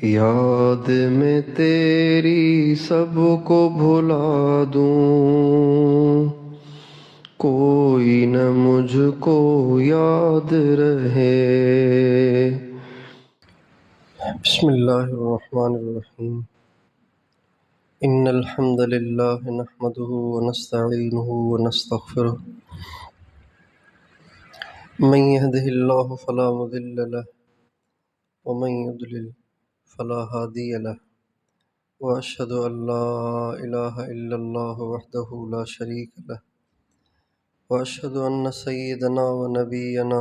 یاد میں تیری سب کو بھلا دوں، کوئی نہ مجھ کو یاد رہے۔ بسم اللہ الرحمن الرحیم۔ ان الحمد للہ نحمده ونستعینه ونستغفرہ، من يهده اللہ فلا مضل له ومن يضلل فلا هادی له، واشهد ان لا الہ الا اللہ وحدہ لا شریک له، واشهد ان سیدنا ونبینا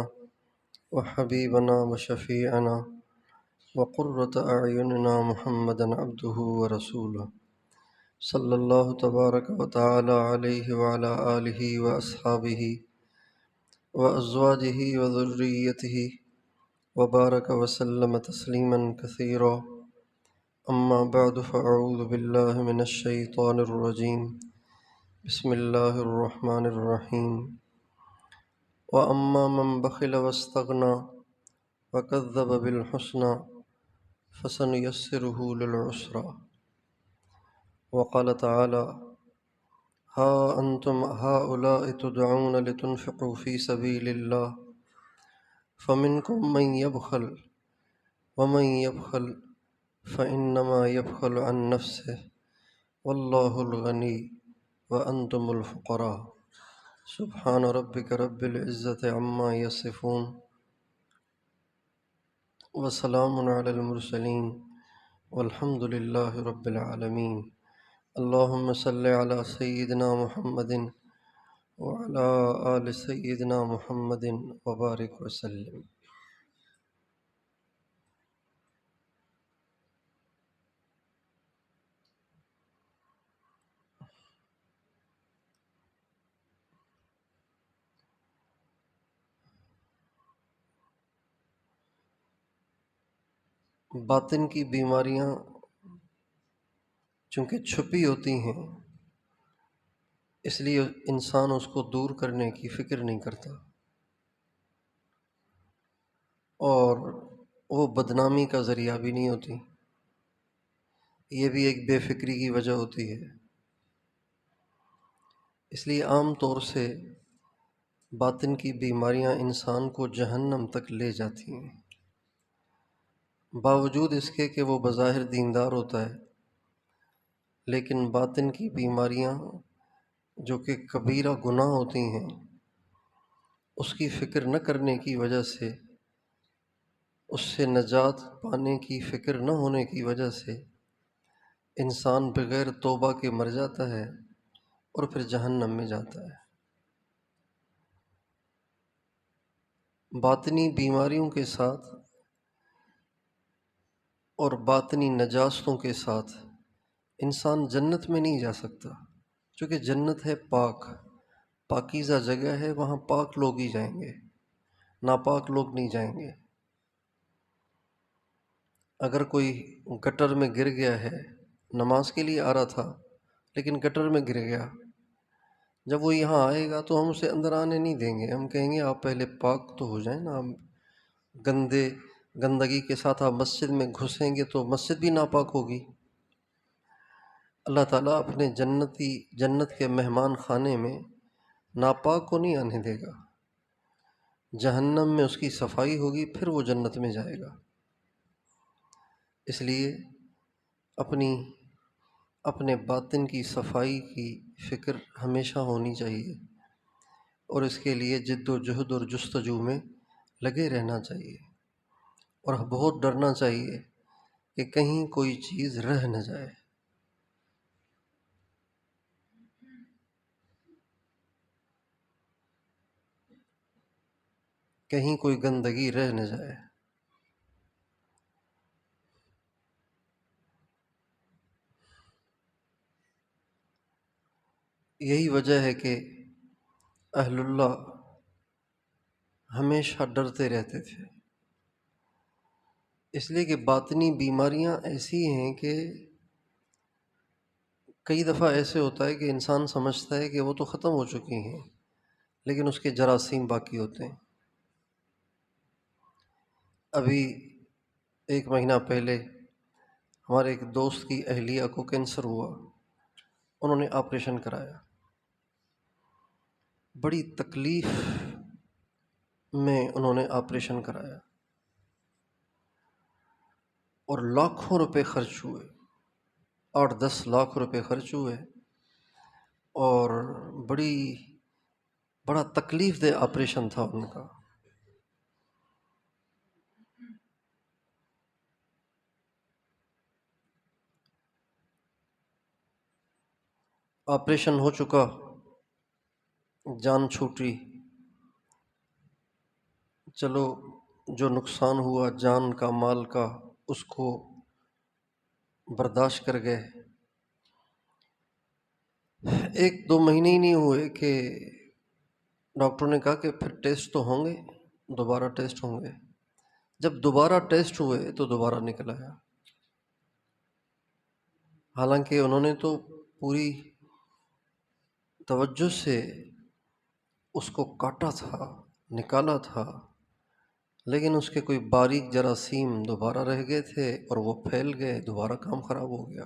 وحبیبنا وشفیعنا وقرۃ اعیننا محمدا عبدہ ورسولہ، صلی اللہ تبارک و تعالی علیہ وعلی آلہ واصحابہ وازواجہ وذریتہ وبارک وسلم تسلیما کثیرا، اما بعد فاعوذ باللہ من الشیطان الرجیم، بسم اللہ الرحمن الرحیم۔ وَأَمَّا مَنْ بَخِلَ وَاسْتَغْنَى وَكَذَّبَ بِالْحُسْنَى فَسَنُيَسِّرُهُ لِلْعُسْرَى۔ وقال تعالی: ہا انتم ہؤلاء تدعون لتنفقوا فی سبیل اللہ فمنکم من یبخل ومن یبخل فإنما یبخل عن نفسه واللہ الغنی وانتم الفقراء۔ سبحان ربک رب العزۃ عما یصفون وسلام علی المرسلین والحمد للہ رب العالمین۔ اللہم صلی علی سیدنا محمد وعلی آل سیدنا محمد وبارک وسلم۔ باطن کی بیماریاں چونکہ چھپی ہوتی ہیں، اس لیے انسان اس کو دور کرنے کی فکر نہیں کرتا، اور وہ بدنامی کا ذریعہ بھی نہیں ہوتی۔ یہ بھی ایک بے فکری کی وجہ ہوتی ہے۔ اس لیے عام طور سے باطن کی بیماریاں انسان کو جہنم تک لے جاتی ہیں، باوجود اس کے کہ وہ بظاہر دیندار ہوتا ہے، لیکن باطن کی بیماریاں جو کہ کبیرہ گناہ ہوتی ہیں، اس کی فکر نہ کرنے کی وجہ سے، اس سے نجات پانے کی فکر نہ ہونے کی وجہ سے انسان بغیر توبہ کے مر جاتا ہے اور پھر جہنم میں جاتا ہے۔ باطنی بیماریوں کے ساتھ اور باطنی نجاستوں کے ساتھ انسان جنت میں نہیں جا سکتا، چونکہ جنت ہے پاک، پاکیزہ جگہ ہے، وہاں پاک لوگ ہی جائیں گے، ناپاک لوگ نہیں جائیں گے۔ اگر کوئی گٹر میں گر گیا ہے، نماز کے لیے آ رہا تھا لیکن گٹر میں گر گیا، جب وہ یہاں آئے گا تو ہم اسے اندر آنے نہیں دیں گے، ہم کہیں گے آپ پہلے پاک تو ہو جائیں نا۔ ہم گندگی کے ساتھ آپ مسجد میں گھسیں گے تو مسجد بھی ناپاک ہوگی۔ اللہ تعالیٰ اپنے جنت کے مہمان خانے میں ناپاک کو نہیں آنے دے گا، جہنم میں اس کی صفائی ہوگی، پھر وہ جنت میں جائے گا۔ اس لیے اپنے باطن کی صفائی کی فکر ہمیشہ ہونی چاہیے، اور اس کے لیے جد و جہد اور جستجو میں لگے رہنا چاہیے، اور بہت ڈرنا چاہیے کہ کہیں کوئی چیز رہ نہ جائے۔ کہیں کوئی گندگی رہ نہ جائے۔ یہی وجہ ہے کہ اہل اللہ ہمیشہ ڈرتے رہتے تھے، اس لیے کہ باطنی بیماریاں ایسی ہیں کہ کئی دفعہ ایسے ہوتا ہے کہ انسان سمجھتا ہے کہ وہ تو ختم ہو چکی ہیں، لیکن اس کے جراثیم باقی ہوتے ہیں۔ ابھی 1 مہینہ پہلے ہمارے ایک دوست کی اہلیہ کو کینسر ہوا، انہوں نے آپریشن کرایا، بڑی تکلیف میں انہوں نے آپریشن کرایا اور لاکھوں روپے خرچ ہوئے، 8-10 لاکھ روپے خرچ ہوئے، اور بڑا تکلیف دہ آپریشن تھا ان کا۔ آپریشن ہو چکا، جان چھوٹی، چلو جو نقصان ہوا جان کا مال کا اس کو برداشت کر گئے۔ 1-2 مہینے ہی نہیں ہوئے کہ ڈاکٹر نے کہا کہ پھر ٹیسٹ تو ہوں گے، دوبارہ ٹیسٹ ہوں گے۔ جب دوبارہ ٹیسٹ ہوئے تو دوبارہ نکل آیا، حالانکہ انہوں نے تو پوری توجہ سے اس کو کاٹا تھا، نکالا تھا، لیکن اس کے کوئی باریک جراثیم دوبارہ رہ گئے تھے اور وہ پھیل گئے، دوبارہ کام خراب ہو گیا۔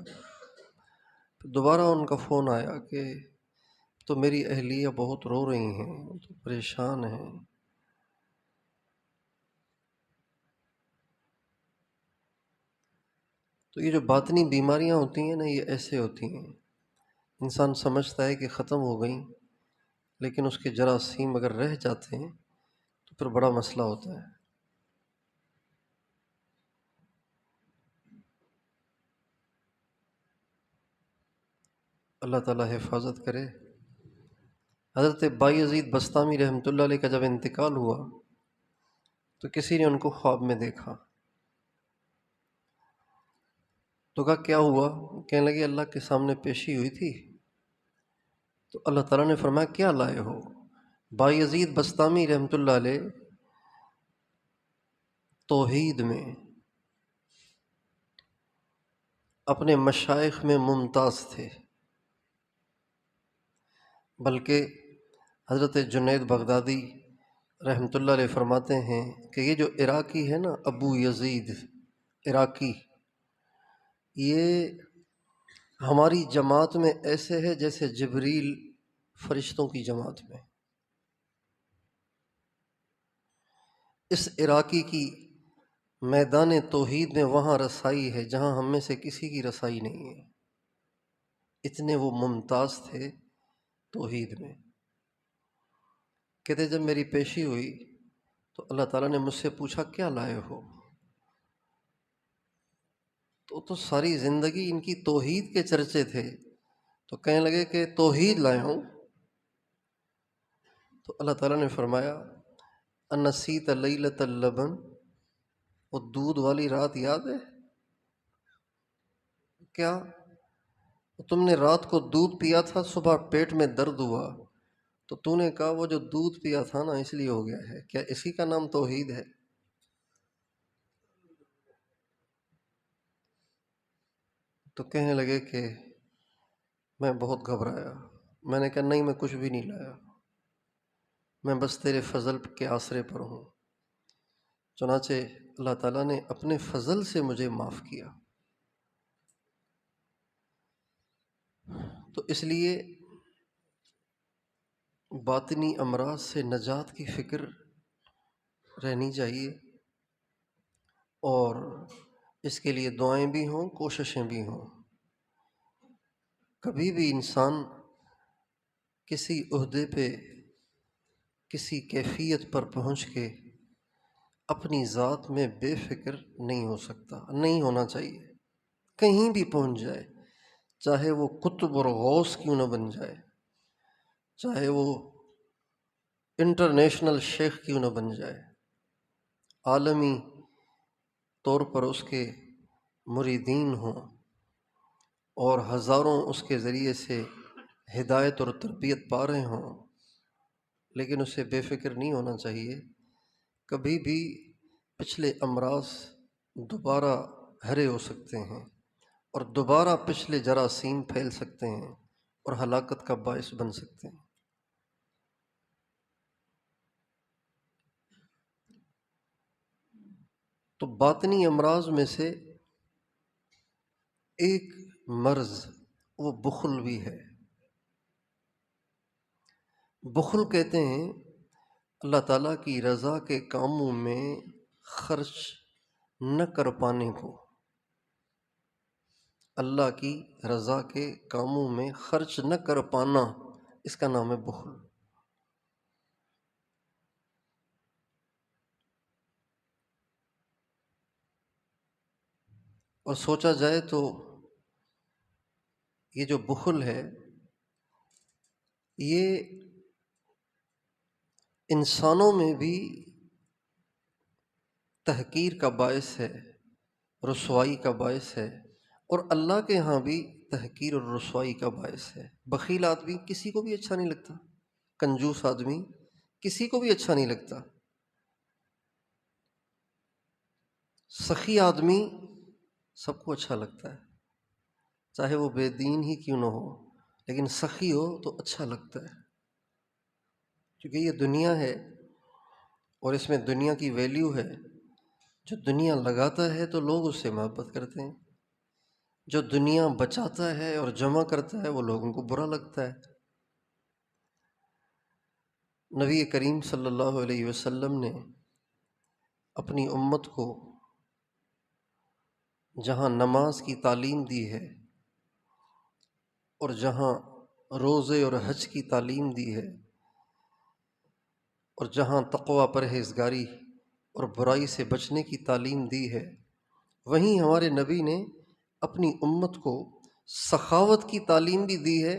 پھر دوبارہ ان کا فون آیا کہ تو میری اہلیہ بہت رو رہی ہیں، تو پریشان ہیں۔ تو یہ جو باطنی بیماریاں ہوتی ہیں نا، یہ ایسے ہوتی ہیں، انسان سمجھتا ہے کہ ختم ہو گئیں، لیکن اس کے جراثیم اگر رہ جاتے ہیں تو پھر بڑا مسئلہ ہوتا ہے۔ اللہ تعالیٰ حفاظت کرے۔ حضرت بایزید بستامی رحمۃ اللہ علیہ کا جب انتقال ہوا تو کسی نے ان کو خواب میں دیکھا، تو کہا کیا ہوا؟ کہنے لگے اللہ کے سامنے پیشی ہوئی تھی، تو اللہ تعالیٰ نے فرمایا کیا لائے ہو؟ بایزید بستامی رحمۃ اللہ علیہ توحید میں اپنے مشائخ میں ممتاز تھے، بلکہ حضرت جنید بغدادی رحمۃ اللہ علیہ فرماتے ہیں کہ یہ جو عراقی ہے نا، ابو یزید عراقی، یہ ہماری جماعت میں ایسے ہے جیسے جبریل فرشتوں کی جماعت میں۔ اس عراقی کی میدان توحید میں وہاں رسائی ہے جہاں ہم میں سے کسی کی رسائی نہیں ہے، اتنے وہ ممتاز تھے توحید میں۔ کہتے جب میری پیشی ہوئی تو اللہ تعالیٰ نے مجھ سے پوچھا کیا لائے ہو؟ تو ساری زندگی ان کی توحید کے چرچے تھے، تو کہنے لگے کہ توحید لائے ہوں۔ تو اللہ تعالیٰ نے فرمایا انسیت لیلۃ اللبن، وہ دودھ والی رات یاد ہے کیا؟ تم نے رات کو دودھ پیا تھا، صبح پیٹ میں درد ہوا، تو تو نے کہا وہ جو دودھ پیا تھا نا اس لیے ہو گیا ہے، کیا اسی کا نام توحید ہے؟ تو کہنے لگے کہ میں بہت گھبرایا، میں نے کہا نہیں میں کچھ بھی نہیں لایا، میں بس تیرے فضل کے آسرے پر ہوں۔ چنانچہ اللہ تعالیٰ نے اپنے فضل سے مجھے معاف کیا۔ تو اس لیے باطنی امراض سے نجات کی فکر رہنی چاہیے، اور اس کے لیے دعائیں بھی ہوں، کوششیں بھی ہوں۔ کبھی بھی انسان کسی عہدے پہ، کسی کیفیت پر پہنچ کے اپنی ذات میں بے فکر نہیں ہو سکتا، نہیں ہونا چاہیے۔ کہیں بھی پہنچ جائے، چاہے وہ قطب اور غوث کیوں نہ بن جائے، چاہے وہ انٹرنیشنل شیخ کیوں نہ بن جائے، عالمی طور پر اس کے مریدین ہوں اور ہزاروں اس کے ذریعے سے ہدایت اور تربیت پا رہے ہوں، لیکن اسے بے فکر نہیں ہونا چاہیے۔ کبھی بھی پچھلے امراض دوبارہ ہرے ہو سکتے ہیں اور دوبارہ پچھلے جراثیم پھیل سکتے ہیں اور ہلاکت کا باعث بن سکتے ہیں۔ تو باطنی امراض میں سے ایک مرض وہ بخل بھی ہے۔ بخل کہتے ہیں اللہ تعالیٰ کی رضا کے کاموں میں خرچ نہ کر پانے کو۔ اللہ کی رضا کے کاموں میں خرچ نہ کر پانا، اس کا نام ہے بخل۔ اور سوچا جائے تو یہ جو بخل ہے یہ انسانوں میں بھی تحقیر کا باعث ہے، رسوائی کا باعث ہے، اور اللہ کے ہاں بھی تحقیر اور رسوائی کا باعث ہے۔ بخیل آدمی کسی کو بھی اچھا نہیں لگتا، کنجوس آدمی کسی کو بھی اچھا نہیں لگتا، سخی آدمی سب کو اچھا لگتا ہے، چاہے وہ بے دین ہی کیوں نہ ہو، لیکن سخی ہو تو اچھا لگتا ہے، کیونکہ یہ دنیا ہے اور اس میں دنیا کی ویلیو ہے۔ جو دنیا لگاتا ہے تو لوگ اس سے محبت کرتے ہیں، جو دنیا بچاتا ہے اور جمع کرتا ہے وہ لوگوں کو برا لگتا ہے۔ نبی کریم صلی اللہ علیہ وسلم نے اپنی امت کو جہاں نماز کی تعلیم دی ہے اور جہاں روزے اور حج کی تعلیم دی ہے اور جہاں تقوی پرہیزگاری اور برائی سے بچنے کی تعلیم دی ہے، وہیں ہمارے نبی نے اپنی امت کو سخاوت کی تعلیم بھی دی ہے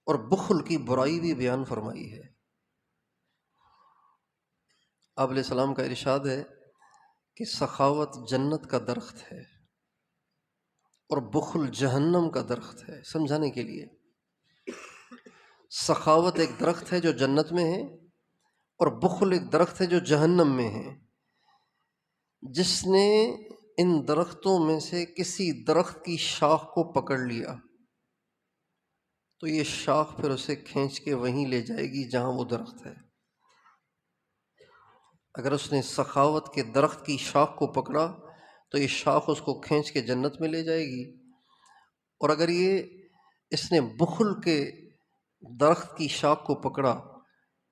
اور بخل کی برائی بھی بیان فرمائی ہے۔ آپ علیہ السلام کا ارشاد ہے کہ سخاوت جنت کا درخت ہے اور بخل جہنم کا درخت ہے۔ سمجھانے کے لیے، سخاوت ایک درخت ہے جو جنت میں ہے اور بخل ایک درخت ہے جو جہنم میں ہے۔ جس نے ان درختوں میں سے کسی درخت کی شاخ کو پکڑ لیا تو یہ شاخ پھر اسے کھینچ کے وہیں لے جائے گی جہاں وہ درخت ہے۔ اگر اس نے سخاوت کے درخت کی شاخ کو پکڑا تو یہ شاخ اس کو کھینچ کے جنت میں لے جائے گی، اور اگر اس نے بخل کے درخت کی شاخ کو پکڑا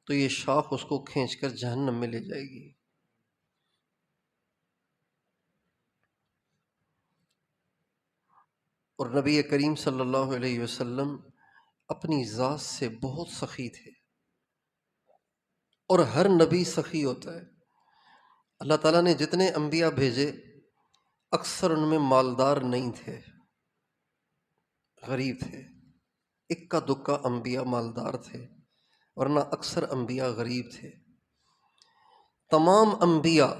تو یہ شاخ اس کو کھینچ کر جہنم میں لے جائے گی۔ اور نبی کریم صلی اللہ علیہ وسلم اپنی ذات سے بہت سخی تھے، اور ہر نبی سخی ہوتا ہے۔ اللہ تعالیٰ نے جتنے انبیاء بھیجے اکثر ان میں مالدار نہیں تھے، غریب تھے۔ اکا دکا انبیاء مالدار تھے، ورنہ اکثر انبیاء غریب تھے۔ تمام انبیاء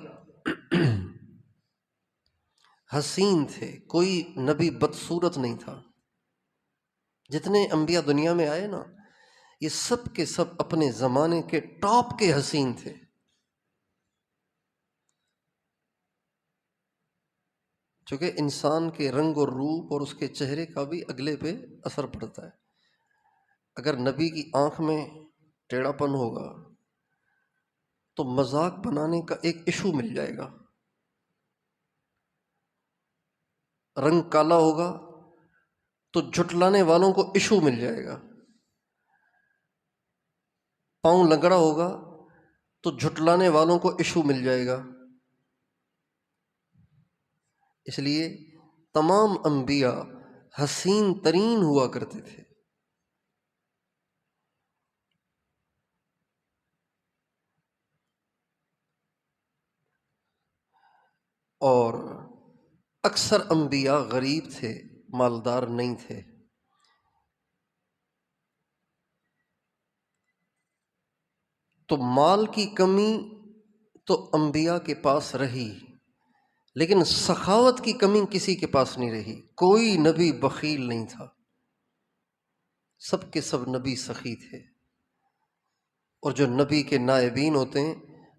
حسین تھے، کوئی نبی بدصورت نہیں تھا۔ جتنے انبیاء دنیا میں آئے نا، یہ سب کے سب اپنے زمانے کے ٹاپ کے حسین تھے۔ چونکہ انسان کے رنگ اور روپ اور اس کے چہرے کا بھی اگلے پہ اثر پڑتا ہے۔ اگر نبی کی آنکھ میں ٹیڑھا پن ہوگا تو مذاق بنانے کا ایک ایشو مل جائے گا، رنگ کالا ہوگا تو جھٹلانے والوں کو ایشو مل جائے گا، پاؤں لنگڑا ہوگا تو جھٹلانے والوں کو ایشو مل جائے گا۔ اس لیے تمام انبیاء حسین ترین ہوا کرتے تھے۔ اور اکثر انبیاء غریب تھے، مالدار نہیں تھے۔ تو مال کی کمی تو انبیاء کے پاس رہی، لیکن سخاوت کی کمی کسی کے پاس نہیں رہی۔ کوئی نبی بخیل نہیں تھا، سب کے سب نبی سخی تھے۔ اور جو نبی کے نائبین ہوتے ہیں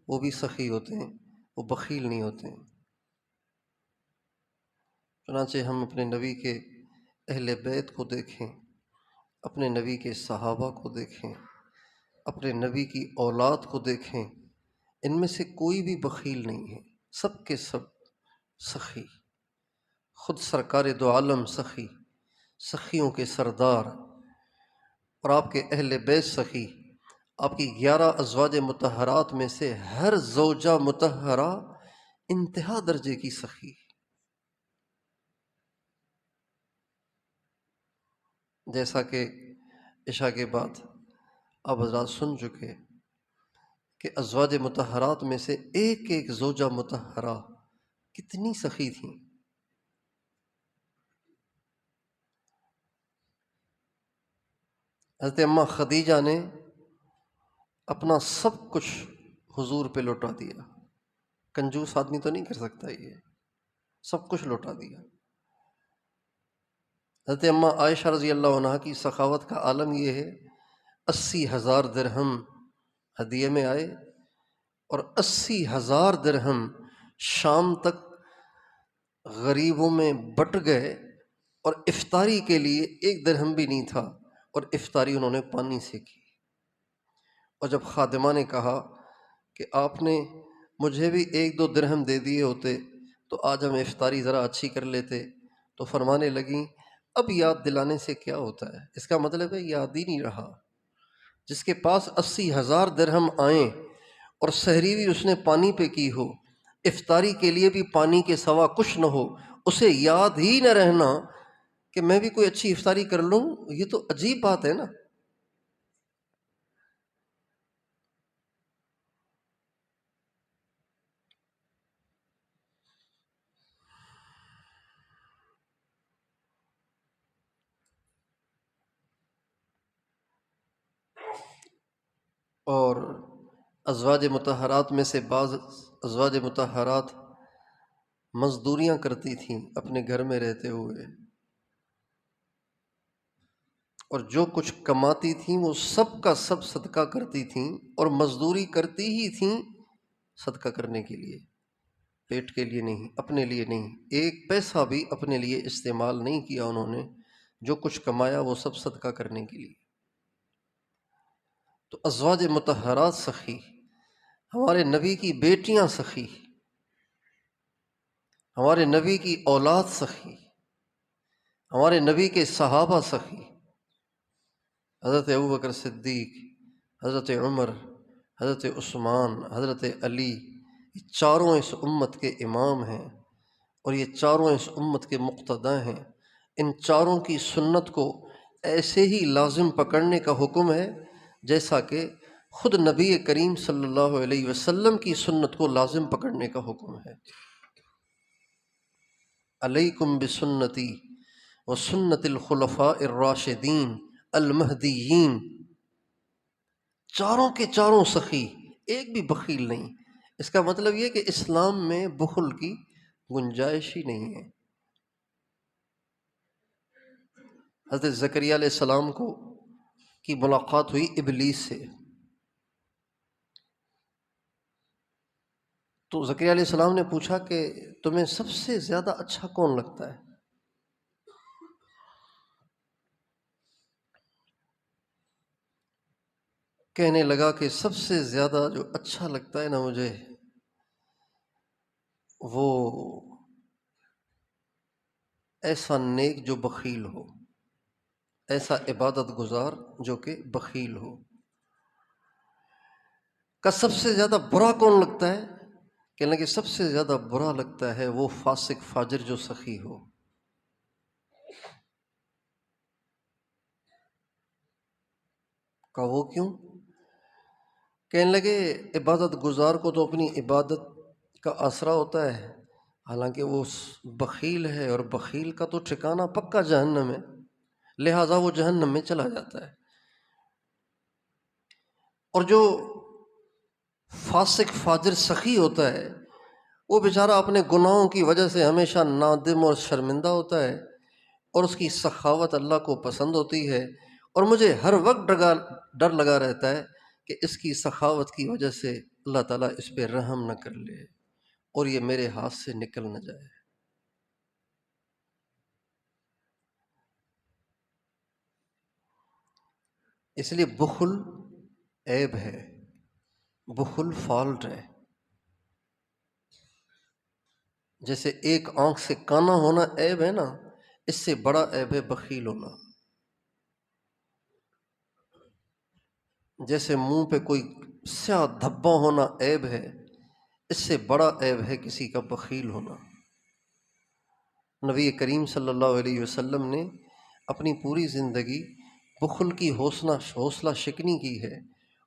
وہ بھی سخی ہوتے ہیں، وہ بخیل نہیں ہوتے ہیں۔ چنانچہ ہم اپنے نبی کے اہل بیت کو دیکھیں، اپنے نبی کے صحابہ کو دیکھیں، اپنے نبی کی اولاد کو دیکھیں، ان میں سے کوئی بھی بخیل نہیں ہے، سب کے سب سخی، خود سرکار دو عالم سخی، سخیوں کے سردار، اور آپ کے اہل بیت سخی، آپ کی 11 ازواج مطہرات میں سے ہر زوجہ مطہرہ انتہا درجے کی سخی۔ جیسا کہ عشاء کے بعد آپ حضرات سن چکے کہ ازواج مطہرات میں سے ایک ایک زوجہ مطہرہ کتنی سخی تھیں۔ حضرت اماں خدیجہ نے اپنا سب کچھ حضور پہ لوٹا دیا۔ کنجوس آدمی تو نہیں کر سکتا، یہ سب کچھ لوٹا دیا۔ حضرت اماں عائشہ رضی اللہ عنہا کی سخاوت کا عالم یہ ہے، 80,000 درہم ہدیے میں آئے اور 80,000 درہم شام تک غریبوں میں بٹ گئے، اور افطاری کے لیے 1 درہم بھی نہیں تھا، اور افطاری انہوں نے پانی سے کی۔ اور جب خادمہ نے کہا کہ آپ نے مجھے بھی 1-2 درہم دے دیے ہوتے تو آج ہم افطاری ذرا اچھی کر لیتے، تو فرمانے لگیں اب یاد دلانے سے کیا ہوتا ہے، اس کا مطلب ہے یاد ہی نہیں رہا۔ جس کے پاس 80,000 درہم آئیں اور سحری بھی اس نے پانی پہ کی ہو، افطاری کے لیے بھی پانی کے سوا کچھ نہ ہو، اسے یاد ہی نہ رہنا کہ میں بھی کوئی اچھی افطاری کر لوں، یہ تو عجیب بات ہے نا۔ اور ازواج مطہرات میں سے بعض ازواج مطہرات مزدوریاں کرتی تھیں اپنے گھر میں رہتے ہوئے، اور جو کچھ کماتی تھیں وہ سب کا سب صدقہ کرتی تھیں، اور مزدوری کرتی ہی تھیں صدقہ کرنے کے لیے، پیٹ کے لیے نہیں، اپنے لیے نہیں، 1 پیسہ بھی اپنے لیے استعمال نہیں کیا انہوں نے، جو کچھ کمایا وہ سب صدقہ کرنے کے لیے۔ تو ازواج مطہرات سخی، ہمارے نبی کی بیٹیاں سخی، ہمارے نبی کی اولاد سخی، ہمارے نبی کے صحابہ سخی، حضرت ابوبکر صدیق، حضرت عمر، حضرت عثمان، حضرت علی، یہ چاروں اس امت کے امام ہیں، اور یہ چاروں اس امت کے مقتدی ہیں۔ ان چاروں کی سنت کو ایسے ہی لازم پکڑنے کا حکم ہے جیسا کہ خود نبی کریم صلی اللہ علیہ وسلم کی سنت کو لازم پکڑنے کا حکم ہے۔ علیکم بسنتی وسنت الخلفاء الراشدین المہدیین، چاروں کے چاروں سخی، ایک بھی بخیل نہیں۔ اس کا مطلب یہ کہ اسلام میں بخل کی گنجائش ہی نہیں ہے۔ حضرت زکریا علیہ السلام کو کی ملاقات ہوئی ابلیس سے، تو زکریا علیہ السلام نے پوچھا کہ تمہیں سب سے زیادہ اچھا کون لگتا ہے؟ کہنے لگا کہ سب سے زیادہ جو اچھا لگتا ہے نا مجھے، وہ ایسا نیک جو بخیل ہو، ایسا عبادت گزار جو کہ بخیل ہو۔ کا سب سے زیادہ برا کون لگتا ہے؟ کہنے لگے سب سے زیادہ برا لگتا ہے وہ فاسق فاجر جو سخی ہو۔ کہا وہ کیوں؟ کہنے لگے عبادت گزار کو تو اپنی عبادت کا آسرا ہوتا ہے، حالانکہ وہ بخیل ہے، اور بخیل کا تو ٹھکانہ پکا جہنم ہے، لہٰذا وہ جہنم میں چلا جاتا ہے۔ اور جو فاسق فاجر سخی ہوتا ہے وہ بیچارہ اپنے گناہوں کی وجہ سے ہمیشہ نادم اور شرمندہ ہوتا ہے، اور اس کی سخاوت اللہ کو پسند ہوتی ہے، اور مجھے ہر وقت ڈر لگا رہتا ہے کہ اس کی سخاوت کی وجہ سے اللہ تعالیٰ اس پہ رحم نہ کر لے اور یہ میرے ہاتھ سے نکل نہ جائے۔ اس لیے بخل عیب ہے، بخل فالٹ ہے۔ جیسے ایک آنکھ سے کانا ہونا عیب ہے نا، اس سے بڑا عیب ہے بخیل ہونا۔ جیسے منہ پہ کوئی سیاہ دھبا ہونا عیب ہے، اس سے بڑا عیب ہے کسی کا بخیل ہونا۔ نبی کریم صلی اللہ علیہ وسلم نے اپنی پوری زندگی بخل کی حوصلہ شکنی کی ہے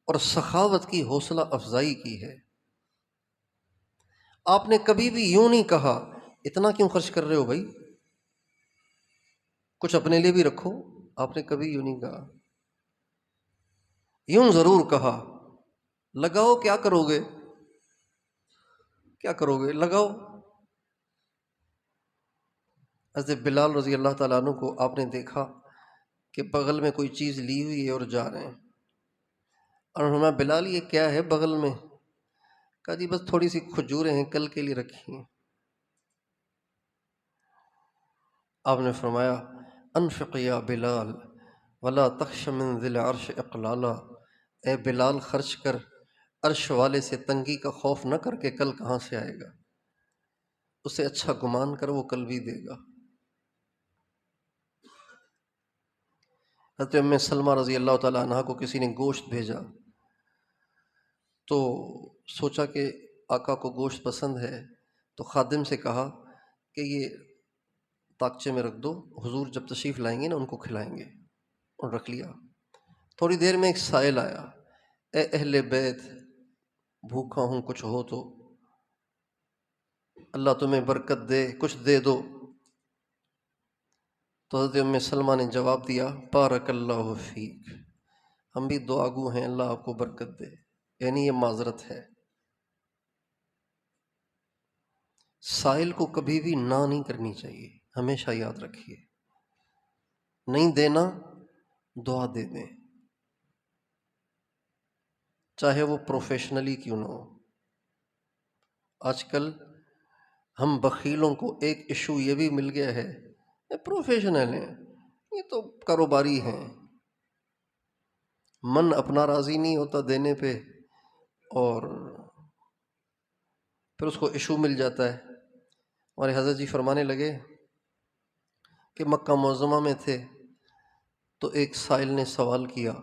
اور سخاوت کی حوصلہ افزائی کی ہے۔ آپ نے کبھی بھی یوں نہیں کہا اتنا کیوں خرچ کر رہے ہو بھائی، کچھ اپنے لیے بھی رکھو، آپ نے کبھی یوں نہیں کہا۔ یوں ضرور کہا لگاؤ، کیا کرو گے، کیا کرو گے، لگاؤ۔ حضرت بلال رضی اللہ تعالیٰ عنہ کو آپ نے دیکھا کہ بغل میں کوئی چیز لی ہوئی ہے اور جا رہے ہیں، اور فرمایا بلال یہ کیا ہے بغل میں؟ کہا جی بس تھوڑی سی کھجوریں ہیں، کل کے لیے رکھی ہیں۔ آپ نے فرمایا انفق یا بلال ولا تخش من ذی العرش اقلالا، اے بلال خرچ کر، عرش والے سے تنگی کا خوف نہ کر کے کل کہاں سے آئے گا، اسے اچھا گمان کر، وہ کل بھی دے گا۔ حضرت ام سلمہ رضی اللہ تعالیٰ عنہ کو کسی نے گوشت بھیجا تو سوچا کہ آقا کو گوشت پسند ہے، تو خادم سے کہا کہ یہ طاقچے میں رکھ دو، حضور جب تشریف لائیں گے نا ان کو کھلائیں گے، اور رکھ لیا۔ تھوڑی دیر میں ایک سائل آیا، اے اہل بیت بھوکا ہوں، کچھ ہو تو، اللہ تمہیں برکت دے، کچھ دے دو۔ تو حضرت ام سلمہ نے جواب دیا بارک اللہ فیک، ہم بھی دعا گو ہیں، اللہ آپ کو برکت دے، یعنی یہ معذرت ہے۔ سائل کو کبھی بھی نہ نہیں کرنی چاہیے، ہمیشہ یاد رکھیے، نہیں دینا دعا دے دیں، چاہے وہ پروفیشنلی کیوں نہ ہو۔ آج کل ہم بخیلوں کو ایک ایشو یہ بھی مل گیا ہے، یہ پروفیشنل ہیں، یہ تو کاروباری ہیں، من اپنا راضی نہیں ہوتا دینے پہ، اور پھر اس کو ایشو مل جاتا ہے۔ ہمارے حضرت جی فرمانے لگے کہ مکہ معظمہ میں تھے تو ایک سائل نے سوال کیا،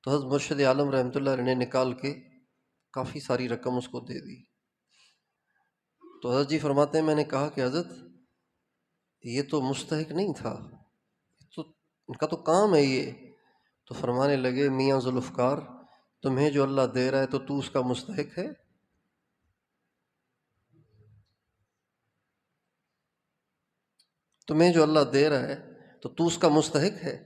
تو حضرت مرشد عالم رحمۃ اللہ علیہ نے نکال کے کافی ساری رقم اس کو دے دی۔ تو حضرت جی فرماتے ہیں میں نے کہا کہ حضرت یہ تو مستحق نہیں تھا، تو ان کا تو کام ہے یہ۔ تو فرمانے لگے میاں ذوالفقار تمہیں جو اللہ دے رہا ہے تو اس کا مستحق ہے؟ تمہیں جو اللہ دے رہا ہے تو اس کا مستحق ہے؟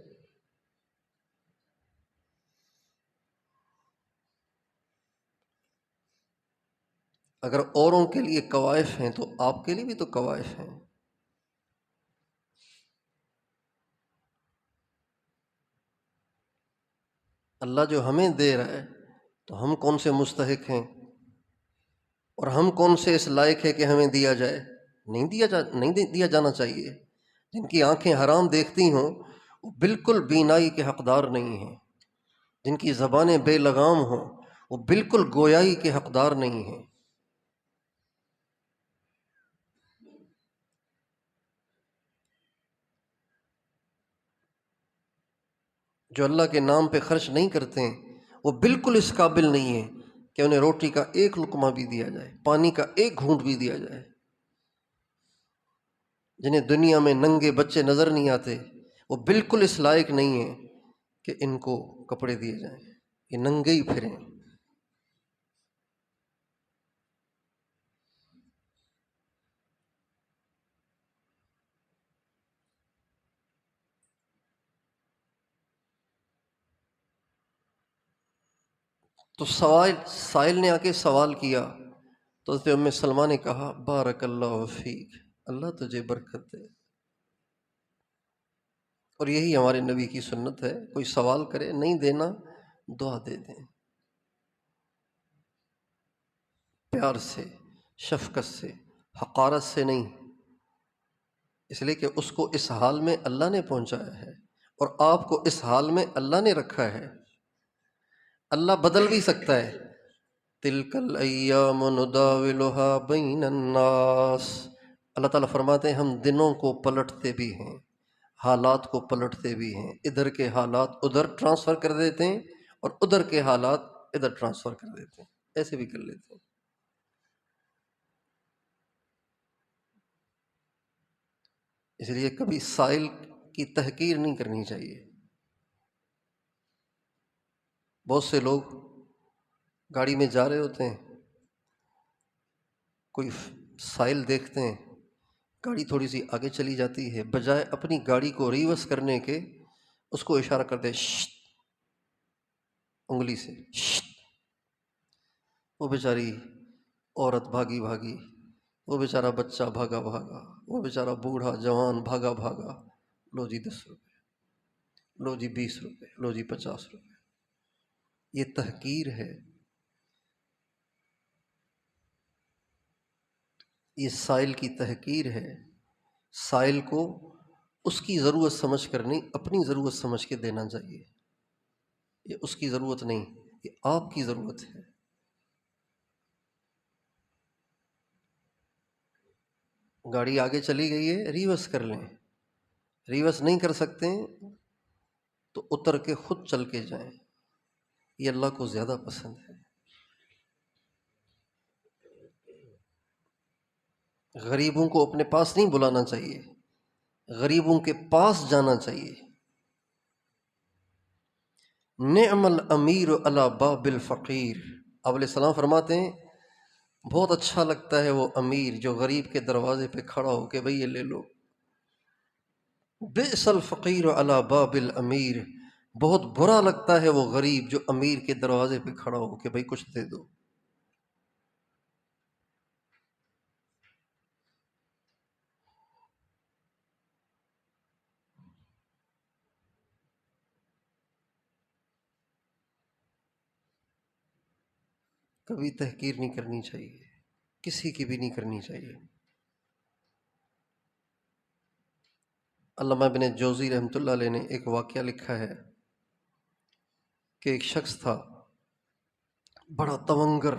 اگر اوروں کے لیے کوائف ہیں تو آپ کے لیے بھی تو کوائف ہیں۔ اللہ جو ہمیں دے رہا ہے تو ہم کون سے مستحق ہیں، اور ہم کون سے اس لائق ہے کہ ہمیں دیا جائے؟ نہیں دیا جانا چاہیے۔ جن کی آنکھیں حرام دیکھتی ہوں وہ بالکل بینائی کے حقدار نہیں ہیں، جن کی زبانیں بے لگام ہوں وہ بالکل گویائی کے حقدار نہیں ہیں۔ جو اللہ کے نام پہ خرچ نہیں کرتے ہیں وہ بالکل اس قابل نہیں ہیں کہ انہیں روٹی کا ایک لقمہ بھی دیا جائے، پانی کا ایک گھونٹ بھی دیا جائے۔ جنہیں دنیا میں ننگے بچے نظر نہیں آتے وہ بالکل اس لائق نہیں ہیں کہ ان کو کپڑے دیے جائیں، یہ ننگے ہی پھریں۔ تو سائل نے آ کے سوال کیا تو حضرت ام سلمہ نے کہا بارک اللہ فیک، اللہ تجھے برکت دے۔ اور یہی ہمارے نبی کی سنت ہے، کوئی سوال کرے نہیں دینا دعا دے دیں، پیار سے، شفقت سے، حقارت سے نہیں، اس لیے کہ اس کو اس حال میں اللہ نے پہنچایا ہے اور آپ کو اس حال میں اللہ نے رکھا ہے۔ اللہ بدل بھی سکتا ہے، تلک الایام نداولها بین الناس، اللہ تعالیٰ فرماتے ہیں ہم دنوں کو پلٹتے بھی ہیں، حالات کو پلٹتے بھی ہیں، ادھر کے حالات ادھر ٹرانسفر کر دیتے ہیں اور ادھر کے حالات ادھر ٹرانسفر کر دیتے ہیں، ایسے بھی کر لیتے ہیں۔ اس لیے کبھی سائل کی تحقیر نہیں کرنی چاہیے۔ بہت سے لوگ گاڑی میں جا رہے ہوتے ہیں، کوئی سائل دیکھتے ہیں، گاڑی تھوڑی سی آگے چلی جاتی ہے، بجائے اپنی گاڑی کو ریورس کرنے کے اس کو اشارہ کرتے شت انگلی سے شت، وہ بیچاری عورت بھاگی بھاگی، وہ بیچارہ بچہ بھاگا بھاگا، وہ بیچارہ بوڑھا جوان بھاگا بھاگا، لو جی 10 روپے، لو جی 20 روپے، لو جی 50 روپے۔ یہ تحقیر ہے، یہ سائل کی تحقیر ہے۔ سائل کو اس کی ضرورت سمجھ کر نہیں، اپنی ضرورت سمجھ کے دینا چاہیے۔ یہ اس کی ضرورت نہیں، یہ آپ کی ضرورت ہے۔ گاڑی آگے چلی گئی ہے، ریورس کر لیں، ریورس نہیں کر سکتے تو اتر کے خود چل کے جائیں، یہ اللہ کو زیادہ پسند ہے۔ غریبوں کو اپنے پاس نہیں بلانا چاہیے، غریبوں کے پاس جانا چاہیے۔ نعم الامیر علی باب الفقیر، آپ علیہ السلام فرماتے ہیں بہت اچھا لگتا ہے وہ امیر جو غریب کے دروازے پہ کھڑا ہو کے بھئی یہ لے لو۔ بئس الفقیر علی باب الامیر، بہت برا لگتا ہے وہ غریب جو امیر کے دروازے پہ کھڑا ہو کہ بھئی کچھ دے دو۔ کبھی تحقیر نہیں کرنی چاہیے، کسی کی بھی نہیں کرنی چاہیے۔ علامہ ابن جوزی رحمۃ اللہ علیہ نے ایک واقعہ لکھا ہے کہ ایک شخص تھا، بڑا تونگر،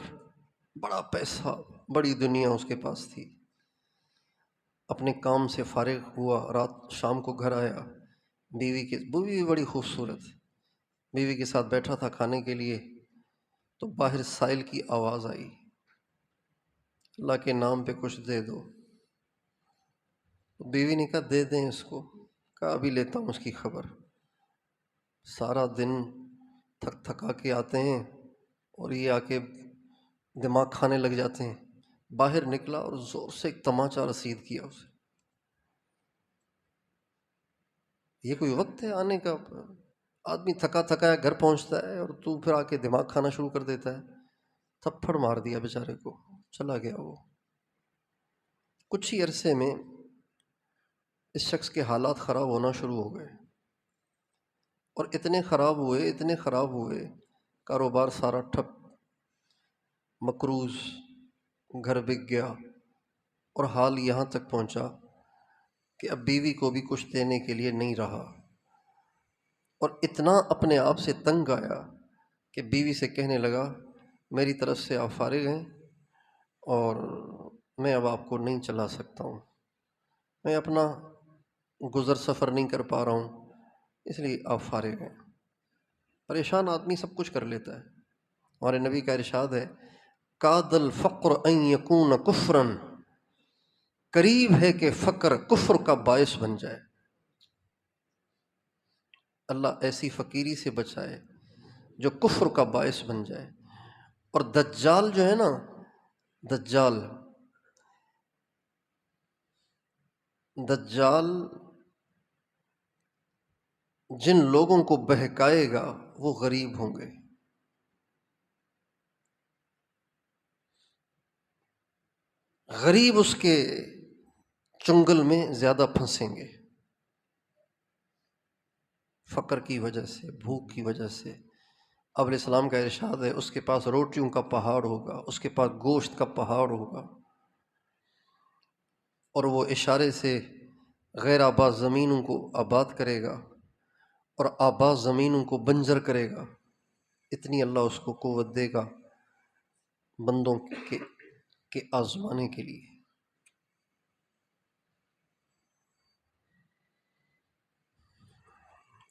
بڑا پیسہ، بڑی دنیا اس کے پاس تھی۔ اپنے کام سے فارغ ہوا، رات شام کو گھر آیا، بیوی بھی بڑی خوبصورت، بیوی کے ساتھ بیٹھا تھا کھانے کے لیے، تو باہر سائل کی آواز آئی، اللہ کے نام پہ کچھ دے دو۔ بیوی نے کہا دے دیں اس کو، کہا ابھی لیتا ہوں اس کی خبر۔ سارا دن تھک تھکا کے آتے ہیں اور یہ آ کے دماغ کھانے لگ جاتے ہیں، باہر نکلا اور زور سے ایک تماچا رسید کیا اسے۔ یہ کوئی وقت ہے آنے کا؟ آدمی تھکا تھکایا گھر پہنچتا ہے اور تو پھر آ کے دماغ کھانا شروع کر دیتا ہے۔ تھپڑ مار دیا بیچارے کو، چلا گیا وہ۔ کچھ ہی عرصے میں اس شخص کے حالات خراب ہونا شروع ہو گئے، اور اتنے خراب ہوئے، اتنے خراب ہوئے، کاروبار سارا ٹھپ، مقروض، گھر بک گیا، اور حال یہاں تک پہنچا کہ اب بیوی کو بھی کچھ دینے کے لیے نہیں رہا، اور اتنا اپنے آپ سے تنگ آیا کہ بیوی سے کہنے لگا میری طرف سے آپ فارغ ہیں اور میں اب آپ کو نہیں چلا سکتا ہوں، میں اپنا گزر سفر نہیں کر پا رہا ہوں، اس لیے آپ فارغ ہیں۔ پریشان آدمی سب کچھ کر لیتا ہے۔ ہمارے نبی کا ارشاد ہے کاد الفقر ان یکون کفرا، قریب ہے کہ فقر کفر کا باعث بن جائے۔ اللہ ایسی فقیری سے بچائے جو کفر کا باعث بن جائے۔ اور دجال جو ہے نا، دجال دجال جن لوگوں کو بہکائے گا وہ غریب ہوں گے۔ غریب اس کے چنگل میں زیادہ پھنسیں گے، فقر کی وجہ سے، بھوک کی وجہ سے۔ اب علیہ السلام کا ارشاد ہے اس کے پاس روٹیوں کا پہاڑ ہوگا، اس کے پاس گوشت کا پہاڑ ہوگا، اور وہ اشارے سے غیر آباد زمینوں کو آباد کرے گا اور آباد زمینوں کو بنجر کرے گا۔ اتنی اللہ اس کو قوت دے گا بندوں کے آزمانے کے لیے۔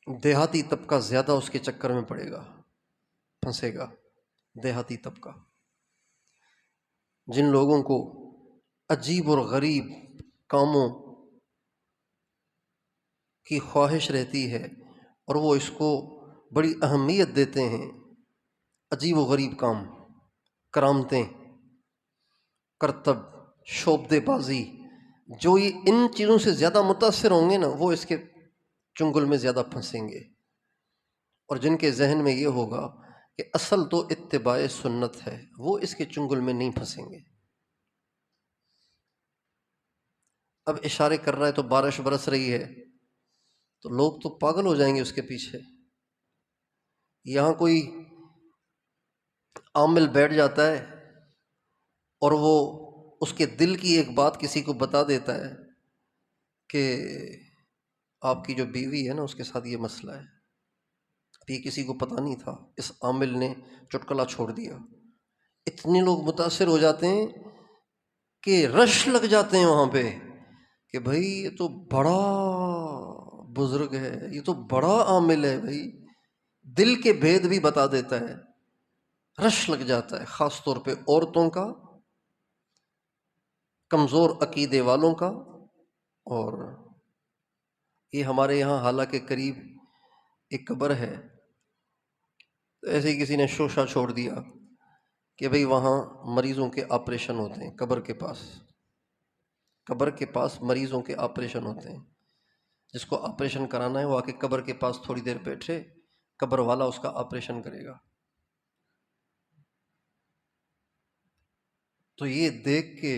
دیہاتی طبقہ زیادہ اس کے چکر میں پڑے گا، پھنسے گا۔ دیہاتی طبقہ، جن لوگوں کو عجیب اور غریب کاموں کی خواہش رہتی ہے اور وہ اس کو بڑی اہمیت دیتے ہیں، عجیب و غریب کام، کرامتیں، کرتب، شعبدے بازی، جو یہ ان چیزوں سے زیادہ متاثر ہوں گے نا، وہ اس کے چنگل میں زیادہ پھنسیں گے۔ اور جن کے ذہن میں یہ ہوگا کہ اصل تو اتباع سنت ہے، وہ اس کے چنگل میں نہیں پھنسیں گے۔ اب اشارے کر رہا ہے تو بارش برس رہی ہے تو لوگ تو پاگل ہو جائیں گے اس کے پیچھے۔ یہاں کوئی عامل بیٹھ جاتا ہے اور وہ اس کے دل کی ایک بات کسی کو بتا دیتا ہے کہ آپ کی جو بیوی ہے نا اس کے ساتھ یہ مسئلہ ہے۔ اب یہ کسی کو پتہ نہیں تھا، اس عامل نے چٹکلا چھوڑ دیا۔ اتنے لوگ متاثر ہو جاتے ہیں کہ رش لگ جاتے ہیں وہاں پہ کہ بھائی یہ تو بڑا بزرگ ہے، یہ تو بڑا عامل ہے، بھائی دل کے بھید بھی بتا دیتا ہے۔ رش لگ جاتا ہے، خاص طور پہ عورتوں کا، کمزور عقیدے والوں کا۔ اور یہ ہمارے یہاں حالانکہ قریب ایک قبر ہے، تو ایسے ہی کسی نے شوشہ چھوڑ دیا کہ بھئی وہاں مریضوں کے آپریشن ہوتے ہیں، قبر کے پاس مریضوں کے آپریشن ہوتے ہیں۔ جس کو آپریشن کرانا ہے وہ آ کے قبر کے پاس تھوڑی دیر بیٹھے، قبر والا اس کا آپریشن کرے گا۔ تو یہ دیکھ کے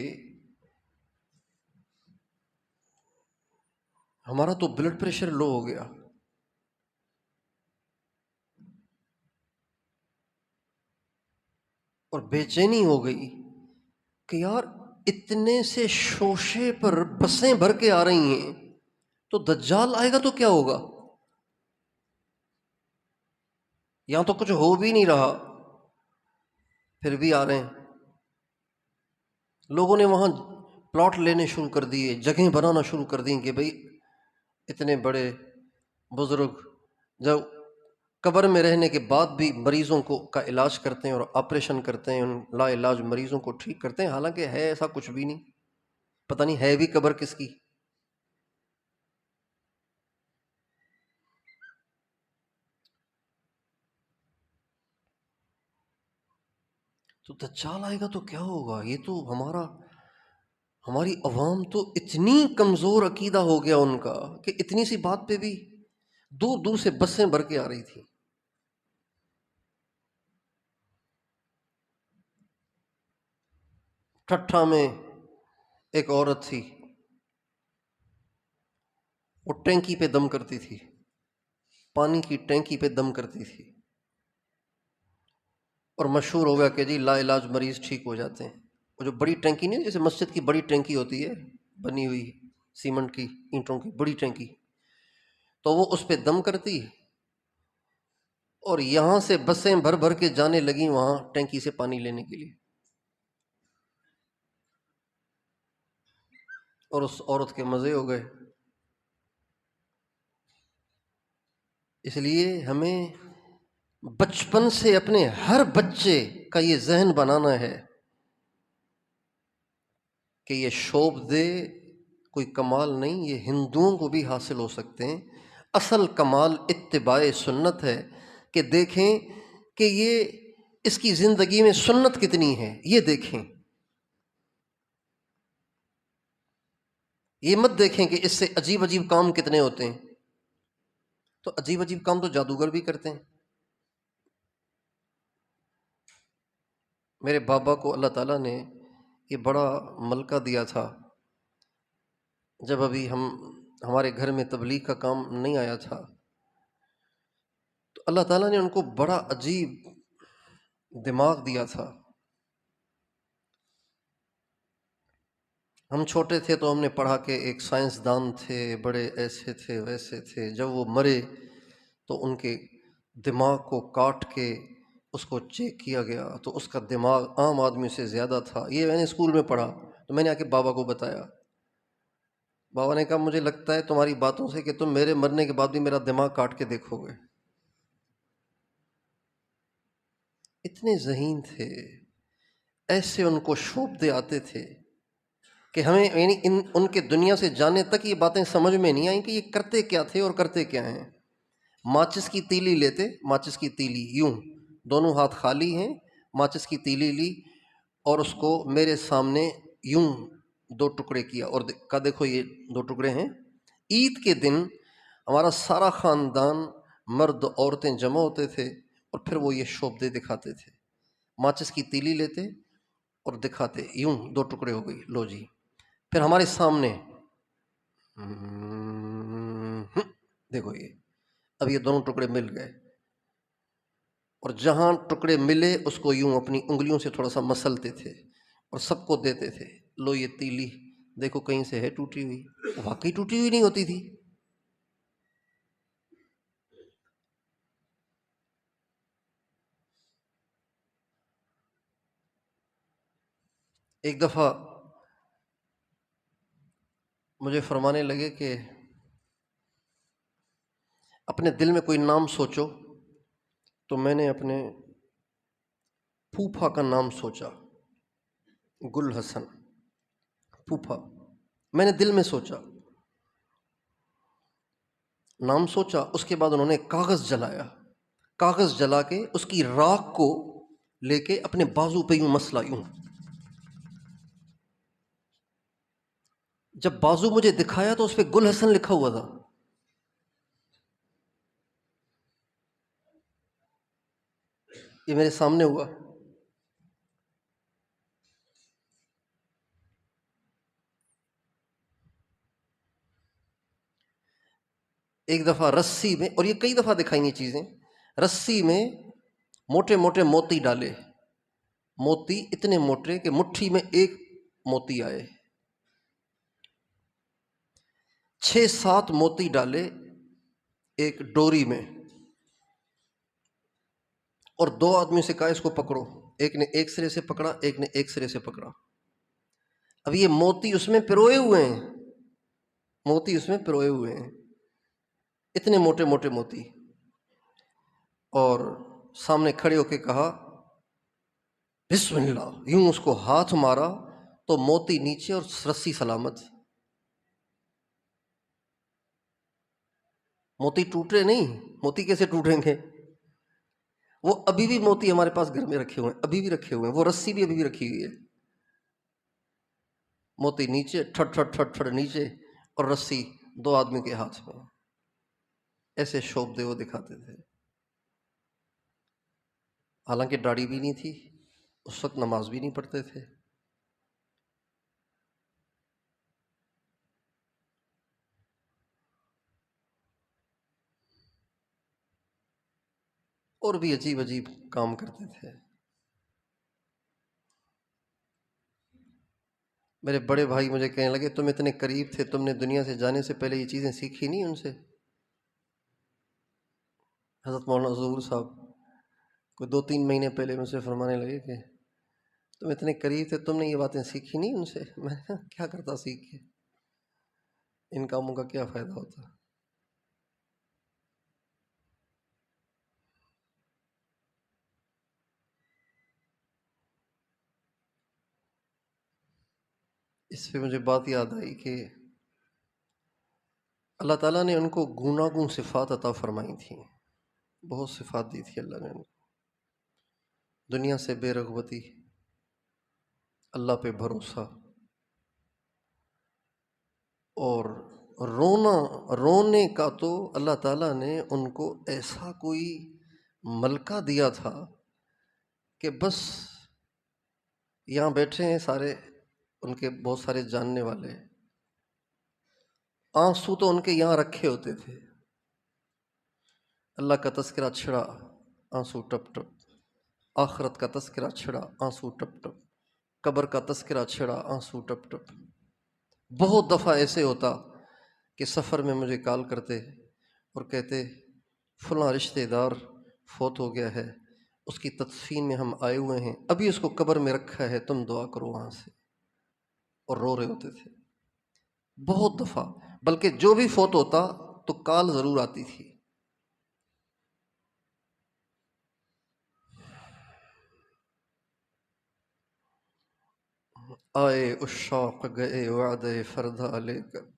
ہمارا تو بلڈ پریشر لو ہو گیا۔ اور بے چینی ہو گئی کہ یار اتنے سے شوشے پر بسیں بھر کے آ رہی ہیں، تو دجال آئے گا تو کیا ہوگا؟ یہاں تو کچھ ہو بھی نہیں رہا، پھر بھی آ رہے ہیں۔ لوگوں نے وہاں پلاٹ لینے شروع کر دیے، جگہیں بنانا شروع کر دیں کہ بھئی اتنے بڑے بزرگ جب قبر میں رہنے کے بعد بھی مریضوں کا علاج کرتے ہیں اور آپریشن کرتے ہیں، ان لا علاج مریضوں کو ٹھیک کرتے ہیں، حالانکہ ہے ایسا کچھ بھی نہیں، پتہ نہیں ہے بھی قبر کس کی۔ تو دجال آئے گا تو کیا ہوگا؟ یہ تو ہماری عوام تو اتنی کمزور عقیدہ ہو گیا ان کا کہ اتنی سی بات پہ بھی دور دور سے بسیں بھر کے آ رہی تھی۔ ٹھٹھا میں ایک عورت تھی، وہ ٹینکی پہ دم کرتی تھی، پانی کی ٹینکی پہ دم کرتی تھی، اور مشہور ہو گیا کہ جی لا علاج مریض ٹھیک ہو جاتے ہیں۔ وہ جو بڑی ٹینکی نہیں، جیسے مسجد کی بڑی ٹینکی ہوتی ہے بنی ہوئی سیمنٹ کی اینٹوں کی بڑی ٹینکی، تو وہ اس پہ دم کرتی، اور یہاں سے بسیں بھر بھر کے جانے لگیں وہاں ٹینکی سے پانی لینے کے لیے، اور اس عورت کے مزے ہو گئے۔ اس لیے ہمیں بچپن سے اپنے ہر بچے کا یہ ذہن بنانا ہے کہ یہ شوب دے کوئی کمال نہیں، یہ ہندوؤں کو بھی حاصل ہو سکتے ہیں۔ اصل کمال اتباع سنت ہے کہ دیکھیں کہ یہ اس کی زندگی میں سنت کتنی ہے، یہ دیکھیں۔ یہ مت دیکھیں کہ اس سے عجیب عجیب کام کتنے ہوتے ہیں، تو عجیب عجیب کام تو جادوگر بھی کرتے ہیں۔ میرے بابا کو اللہ تعالیٰ نے یہ بڑا ملکہ دیا تھا، جب ابھی ہمارے گھر میں تبلیغ کا کام نہیں آیا تھا، تو اللہ تعالیٰ نے ان کو بڑا عجیب دماغ دیا تھا۔ ہم چھوٹے تھے تو ہم نے پڑھا کہ ایک سائنسدان تھے، بڑے ایسے تھے ویسے تھے، جب وہ مرے تو ان کے دماغ کو کاٹ کے اس کو چیک کیا گیا تو اس کا دماغ عام آدمی سے زیادہ تھا۔ یہ میں نے اسکول میں پڑھا، تو میں نے آ کے بابا کو بتایا، بابا نے کہا مجھے لگتا ہے تمہاری باتوں سے کہ تم میرے مرنے کے بعد بھی میرا دماغ کاٹ کے دیکھو گے۔ اتنے ذہین تھے، ایسے ان کو شوبدے آتے تھے کہ ہمیں یعنی ان کے دنیا سے جانے تک یہ باتیں سمجھ میں نہیں آئیں کہ یہ کرتے کیا تھے اور کرتے کیا ہیں۔ ماچس کی تیلی لیتے، ماچس کی تیلی یوں، دونوں ہاتھ خالی ہیں، ماچس کی تیلی لی اور اس کو میرے سامنے یوں دو ٹکڑے کیا اور کہا دیکھو یہ دو ٹکڑے ہیں۔ عید کے دن ہمارا سارا خاندان، مرد عورتیں جمع ہوتے تھے اور پھر وہ یہ شوبدے دکھاتے تھے۔ ماچس کی تیلی لیتے اور دکھاتے، یوں دو ٹکڑے ہو گئی، لو جی۔ پھر ہمارے سامنے دیکھو یہ، اب یہ دونوں ٹکڑے مل گئے، اور جہاں ٹکڑے ملے اس کو یوں اپنی انگلیوں سے تھوڑا سا مسلتے تھے اور سب کو دیتے تھے، لو یہ تیلی دیکھو کہیں سے ہے ٹوٹی ہوئی، واقعی ٹوٹی ہوئی نہیں ہوتی تھی۔ ایک دفعہ مجھے فرمانے لگے کہ اپنے دل میں کوئی نام سوچو، تو میں نے اپنے پھوپھا کا نام سوچا، گل حسن پھوپھا۔ میں نے دل میں سوچا، نام سوچا، اس کے بعد انہوں نے کاغذ جلایا، کاغذ جلا کے اس کی راکھ کو لے کے اپنے بازو پہ یوں مسلا، یوں۔ جب بازو مجھے دکھایا تو اس پہ گل حسن لکھا ہوا تھا۔ یہ میرے سامنے ہوا۔ ایک دفعہ رسی میں، اور یہ کئی دفعہ دکھائی یہ چیزیں، رسی میں موٹے موٹے موتی ڈالے، موتی اتنے موٹے کہ مٹھی میں ایک موتی آئے، 6-7 موتی ڈالے ایک ڈوری میں، اور 2 آدمی سے کہا اس کو پکڑو، ایک نے ایک سرے سے پکڑا، ایک نے ایک سرے سے پکڑا۔ اب یہ موتی اس میں پروئے ہوئے ہیں، موتی اس میں پروئے ہوئے ہیں، اتنے موٹے موٹے موتی، اور سامنے کھڑے ہو کے کہا بسم اللہ، یوں اس کو ہاتھ مارا تو موتی نیچے اور رسی سلامت۔ موتی ٹوٹے نہیں، موتی کیسے ٹوٹیں گے؟ وہ ابھی بھی موتی ہمارے پاس گھر میں رکھے ہوئے ہیں، ابھی بھی رکھے ہوئے ہیں، وہ رسی بھی ابھی بھی رکھی ہوئی ہے، موتی نیچے ٹھٹ ٹھٹ ٹھٹ ٹھٹ نیچے، اور رسی 2 آدمی کے ہاتھ میں۔ ایسے شوبدے وہ دکھاتے تھے، حالانکہ داڑھی بھی نہیں تھی، اس وقت نماز بھی نہیں پڑھتے تھے۔ اور بھی عجیب عجیب کام کرتے تھے۔ میرے بڑے بھائی مجھے کہنے لگے تم اتنے قریب تھے، تم نے دنیا سے جانے سے پہلے یہ چیزیں سیکھی نہیں ان سے؟ حضرت مولانا ظہور صاحب کوئی 2-3 مہینے پہلے مجھ سے فرمانے لگے کہ تم اتنے قریب تھے، تم نے یہ باتیں سیکھی نہیں ان سے؟ میں نے کہا کیا کرتا سیکھ کے، ان کاموں کا کیا فائدہ ہوتا۔ اس پہ مجھے بات یاد آئی کہ اللہ تعالیٰ نے ان کو گوناگون صفات عطا فرمائی تھیں، بہت صفات دی تھی اللہ نے ان کو، دنیا سے بے رغبتی، اللہ پہ بھروسہ، اور رونے کا تو اللہ تعالیٰ نے ان کو ایسا کوئی ملکہ دیا تھا کہ بس یہاں بیٹھے ہیں سارے ان کے بہت سارے جاننے والے، آنسو تو ان کے یہاں رکھے ہوتے تھے، اللہ کا تذکرہ چھڑا آنسو ٹپ ٹپ، آخرت کا تذکرہ چھڑا آنسو ٹپ ٹپ، قبر کا تذکرہ چھڑا آنسو ٹپ ٹپ۔ بہت دفعہ ایسے ہوتا کہ سفر میں مجھے کال کرتے اور کہتے فلاں رشتہ دار فوت ہو گیا ہے، اس کی تدفین میں ہم آئے ہوئے ہیں، ابھی اس کو قبر میں رکھا ہے، تم دعا کرو وہاں سے، اور رو رہے ہوتے تھے۔ بہت دفعہ، بلکہ جو بھی فوت ہوتا تو کال ضرور آتی تھی۔ آئے عشاق گئے وعدے فردا لے کر،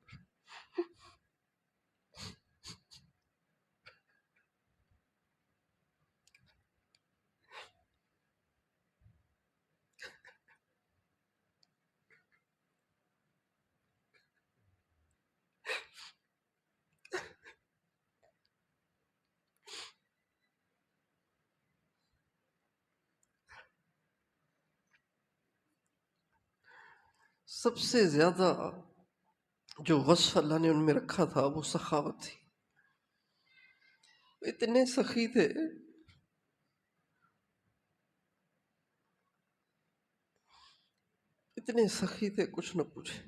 سب سے زیادہ جو وصف اللہ نے ان میں رکھا تھا وہ سخاوت تھی۔ اتنے سخی تھے، اتنے سخی تھے کچھ نہ پوچھے۔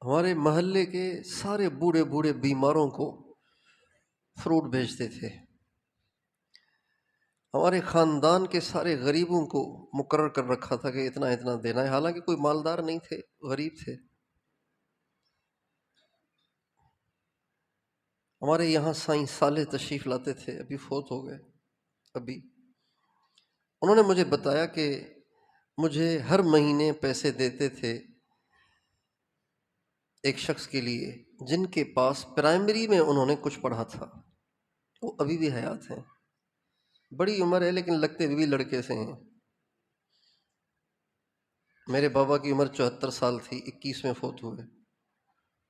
ہمارے محلے کے سارے بوڑھے بوڑھے بیماروں کو فروٹ بھیجتے تھے، ہمارے خاندان کے سارے غریبوں کو مقرر کر رکھا تھا کہ اتنا اتنا دینا ہے، حالانکہ کوئی مالدار نہیں تھے، غریب تھے۔ ہمارے یہاں سائیں صالح تشریف لاتے تھے، ابھی فوت ہو گئے۔ ابھی انہوں نے مجھے بتایا کہ مجھے ہر مہینے پیسے دیتے تھے ایک شخص کے لیے جن کے پاس پرائمری میں انہوں نے کچھ پڑھا تھا، وہ ابھی بھی حیات ہیں، بڑی عمر ہے لیکن لگتے بھی لڑکے سے ہیں۔ میرے بابا کی عمر 74 سال تھی، 21 میں فوت ہوئے،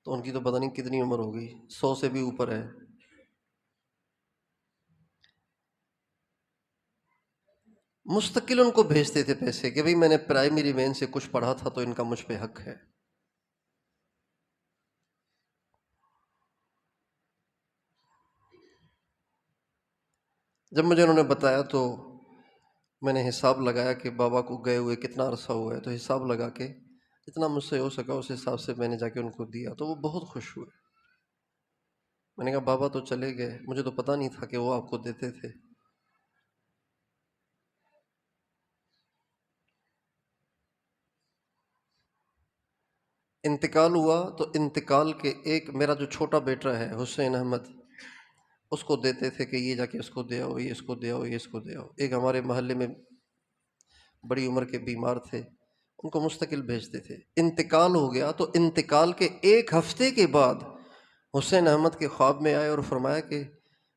تو ان کی تو پتہ نہیں کتنی عمر ہوگی، 100 سے بھی اوپر ہے۔ مستقل ان کو بھیجتے تھے پیسے کہ بھئی میں نے پرائمری میں ان سے کچھ پڑھا تھا تو ان کا مجھ پہ حق ہے۔ جب مجھے انہوں نے بتایا تو میں نے حساب لگایا کہ بابا کو گئے ہوئے کتنا عرصہ ہوا ہے، تو حساب لگا کے جتنا مجھ سے ہو سکا اس حساب سے میں نے جا کے ان کو دیا، تو وہ بہت خوش ہوئے۔ میں نے کہا بابا تو چلے گئے، مجھے تو پتہ نہیں تھا کہ وہ آپ کو دیتے تھے۔ انتقال ہوا تو انتقال کے ایک میرا جو چھوٹا بیٹا ہے حسین احمد، اس کو دیتے تھے کہ یہ جا کے اس کو دے آؤ، یہ اس کو دے آؤ، یہ اس کو دے آؤ۔ ایک ہمارے محلے میں بڑی عمر کے بیمار تھے، ان کو مستقل بھیجتے تھے۔ انتقال ہو گیا تو انتقال کے ایک ہفتے کے بعد حسین احمد کے خواب میں آئے اور فرمایا کہ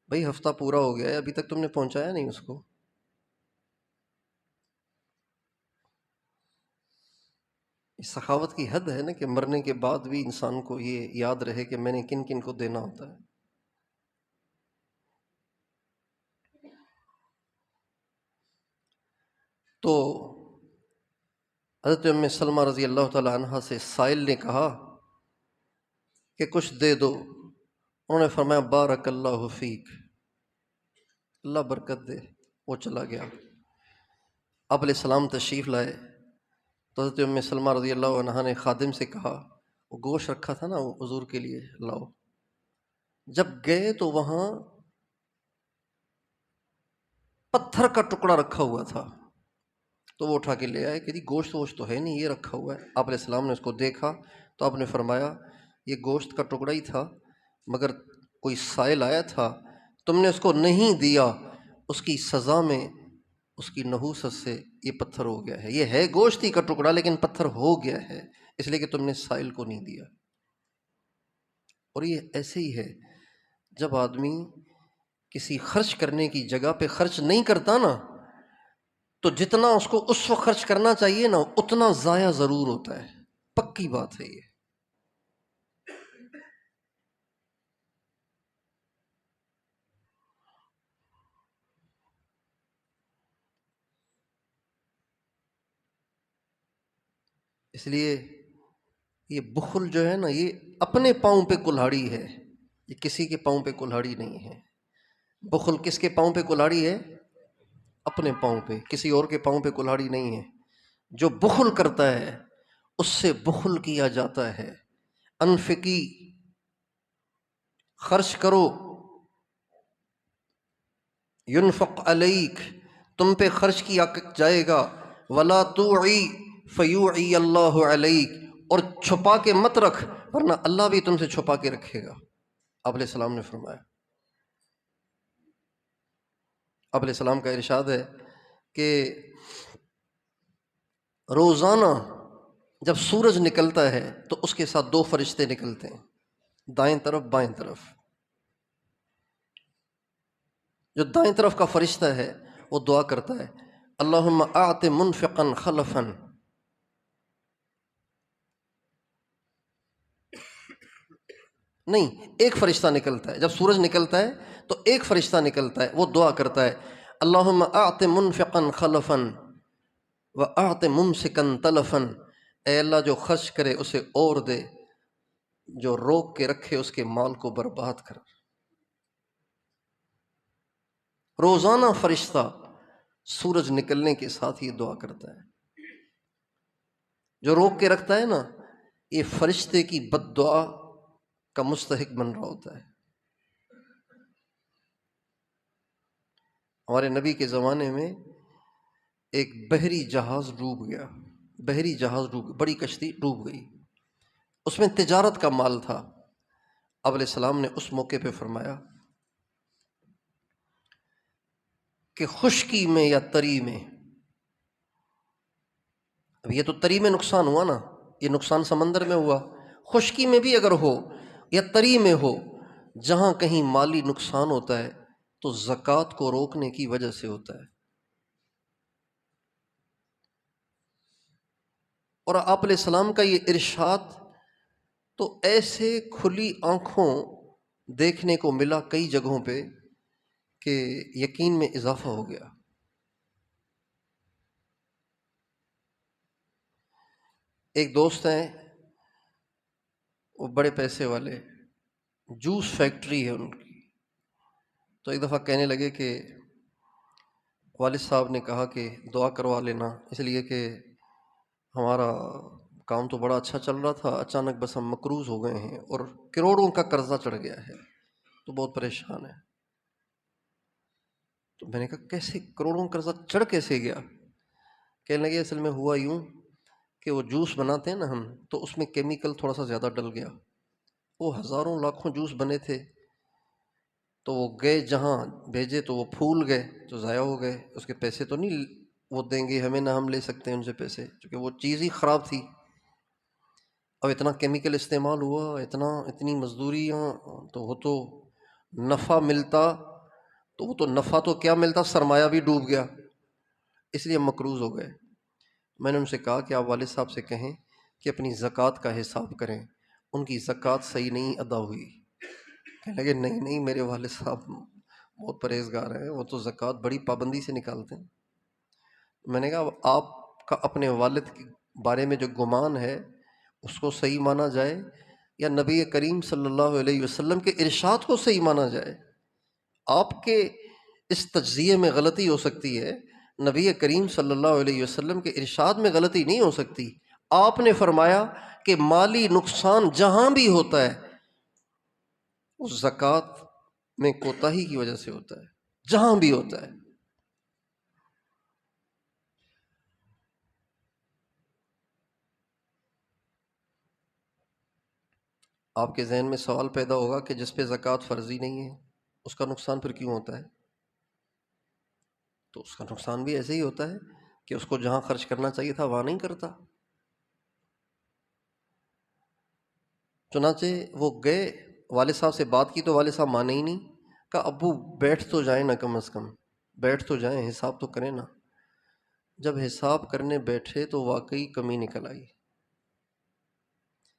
بھئی ہفتہ پورا ہو گیا ہے، ابھی تک تم نے پہنچایا نہیں اس کو۔ اس سخاوت کی حد ہے نا کہ مرنے کے بعد بھی انسان کو یہ یاد رہے کہ میں نے کن کن کو دینا ہوتا ہے۔ تو حضرت ام سلمہ رضی اللہ تعالی عنہا سے سائل نے کہا کہ کچھ دے دو، انہوں نے فرمایا بارک اللہ فیک، اللہ برکت دے۔ وہ چلا گیا۔ آپ علیہ السلام تشریف لائے تو حضرت ام سلمہ رضی اللہ عنہا نے خادم سے کہا، وہ گوشت رکھا تھا نا وہ حضور کے لیے لاؤ۔ جب گئے تو وہاں پتھر کا ٹکڑا رکھا ہوا تھا، تو وہ اٹھا کے لے آئے کہ جی گوشت ووشت تو ہے نہیں، یہ رکھا ہوا ہے۔ آپ علیہ السلام نے اس کو دیکھا تو آپ نے فرمایا یہ گوشت کا ٹکڑا ہی تھا، مگر کوئی سائل آیا تھا، تم نے اس کو نہیں دیا، اس کی سزا میں اس کی نحوست سے یہ پتھر ہو گیا ہے۔ یہ ہے گوشت ہی کا ٹکڑا لیکن پتھر ہو گیا ہے اس لیے کہ تم نے سائل کو نہیں دیا۔ اور یہ ایسے ہی ہے، جب آدمی کسی خرچ کرنے کی جگہ پہ خرچ نہیں کرتا نا، تو جتنا اس کو اس وقت خرچ کرنا چاہیے نا اتنا ضائع ضرور ہوتا ہے، پکی بات ہے یہ۔ اس لیے یہ بخل جو ہے نا یہ اپنے پاؤں پہ کلہاڑی ہے، یہ کسی کے پاؤں پہ کلہاڑی نہیں ہے۔ بخل کس کے پاؤں پہ کلہاڑی ہے؟ اپنے پاؤں پہ، کسی اور کے پاؤں پہ کلہاڑی نہیں ہے۔ جو بخل کرتا ہے اس سے بخل کیا جاتا ہے۔ انفقی، خرچ کرو، ینفق علیک، تم پہ خرچ کیا جائے گا، ولا توعی فیوعی اللہ علیک، اور چھپا کے مت رکھ ورنہ اللہ بھی تم سے چھپا کے رکھے گا۔ آپ علیہ السلام نے فرمایا، آپ علیہ السلام کا ارشاد ہے کہ روزانہ جب سورج نکلتا ہے تو اس کے ساتھ 2 فرشتے نکلتے ہیں، دائیں طرف بائیں طرف۔ جو دائیں طرف کا فرشتہ ہے وہ دعا کرتا ہے، اللہم اعط منفقا خلفا، نہیں، ایک فرشتہ نکلتا ہے جب سورج نکلتا ہے تو ایک فرشتہ نکلتا ہے، وہ دعا کرتا ہے، اللہم اعط منفقا خلفا واعط ممسکا تلفا، اے اللہ جو خرچ کرے اسے اور دے، جو روک کے رکھے اس کے مال کو برباد کر۔ روزانہ فرشتہ سورج نکلنے کے ساتھ یہ دعا کرتا ہے۔ جو روک کے رکھتا ہے نا، یہ فرشتے کی بد دعا کا مستحق بن رہا ہوتا ہے۔ ہمارے نبی کے زمانے میں ایک بحری جہاز ڈوب گیا، بحری جہاز ڈوب، بڑی کشتی ڈوب گئی، اس میں تجارت کا مال تھا۔ اب علیہ السلام نے اس موقع پہ فرمایا کہ خشکی میں یا تری میں، اب یہ تو تری میں نقصان ہوا نا، یہ نقصان سمندر میں ہوا، خشکی میں بھی اگر ہو یا تری میں ہو، جہاں کہیں مالی نقصان ہوتا ہے تو زکوٰۃ کو روکنے کی وجہ سے ہوتا ہے۔ اور آپ علیہ السلام کا یہ ارشاد تو ایسے کھلی آنکھوں دیکھنے کو ملا کئی جگہوں پہ کہ یقین میں اضافہ ہو گیا۔ ایک دوست ہیں، وہ بڑے پیسے والے، جوس فیکٹری ہے ان کی، تو ایک دفعہ کہنے لگے کہ والد صاحب نے کہا کہ دعا کروا لینا، اس لیے کہ ہمارا کام تو بڑا اچھا چل رہا تھا، اچانک بس ہم مقروض ہو گئے ہیں اور کروڑوں کا قرضہ چڑھ گیا ہے، تو بہت پریشان ہے۔ تو میں نے کہا کیسے کروڑوں قرضہ چڑھ کیسے گیا؟ کہنے لگے اصل میں ہوا یوں کہ وہ جوس بناتے ہیں نا ہم، تو اس میں کیمیکل تھوڑا سا زیادہ ڈل گیا، وہ ہزاروں لاکھوں جوس بنے تھے، تو وہ گئے جہاں بھیجے تو وہ پھول گئے، تو ضائع ہو گئے، اس کے پیسے تو نہیں وہ دیں گے ہمیں، نہ ہم لے سکتے ہیں ان سے پیسے، کیونکہ وہ چیز ہی خراب تھی۔ اب اتنا کیمیکل استعمال ہوا، اتنی مزدوریاں، تو وہ تو نفع ملتا، تو وہ تو نفع تو کیا ملتا، سرمایہ بھی ڈوب گیا، اس لیے ہم مقروض ہو گئے۔ میں نے ان سے کہا کہ آپ والد صاحب سے کہیں کہ اپنی زکوٰۃ کا حساب کریں، ان کی زکوٰۃ صحیح نہیں ادا ہوئی۔ کہنے لگے نہیں میرے والد صاحب بہت پرہیزگار ہیں، وہ تو زکوٰۃ بڑی پابندی سے نکالتے ہیں۔ میں نے کہا اب آپ کا اپنے والد کے بارے میں جو گمان ہے اس کو صحیح مانا جائے یا نبی کریم صلی اللہ علیہ وسلم کے ارشاد کو صحیح مانا جائے؟ آپ کے اس تجزیے میں غلطی ہو سکتی ہے، نبی کریم صلی اللہ علیہ وسلم کے ارشاد میں غلطی نہیں ہو سکتی۔ آپ نے فرمایا کہ مالی نقصان جہاں بھی ہوتا ہے اس زکوٰۃ میں کوتاہی کی وجہ سے ہوتا ہے، جہاں بھی ہوتا ہے۔ آپ کے ذہن میں سوال پیدا ہوگا کہ جس پہ زکوٰۃ فرضی نہیں ہے اس کا نقصان پھر کیوں ہوتا ہے؟ تو اس کا نقصان بھی ایسے ہی ہوتا ہے کہ اس کو جہاں خرچ کرنا چاہیے تھا وہاں نہیں کرتا۔ چنانچہ وہ گئے، والد صاحب سے بات کی تو والد صاحب مانے ہی نہیں، کہا ابو بیٹھ تو جائیں نا، کم از کم بیٹھ تو جائیں، حساب تو کریں نا۔ جب حساب کرنے بیٹھے تو واقعی کمی نکل آئی،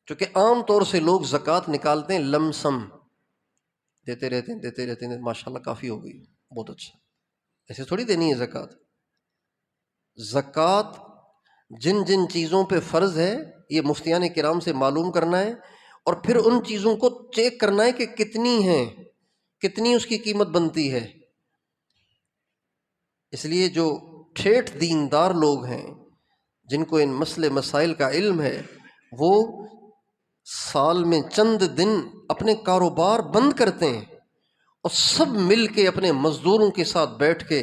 چونکہ عام طور سے لوگ زکوٰۃ نکالتے ہیں لم سم، دیتے رہتے ہیں، ماشاءاللہ کافی ہو گئی، بہت اچھا، ایسے تھوڑی دینی ہے زکوٰۃ۔ زکوٰۃ جن جن چیزوں پہ فرض ہے یہ مفتیان کرام سے معلوم کرنا ہے، اور پھر ان چیزوں کو چیک کرنا ہے کہ کتنی ہیں، کتنی اس کی قیمت بنتی ہے۔ اس لیے جو ٹھیٹھ دیندار لوگ ہیں جن کو ان مسئلے مسائل کا علم ہے، وہ سال میں چند دن اپنے کاروبار بند کرتے ہیں اور سب مل کے اپنے مزدوروں کے ساتھ بیٹھ کے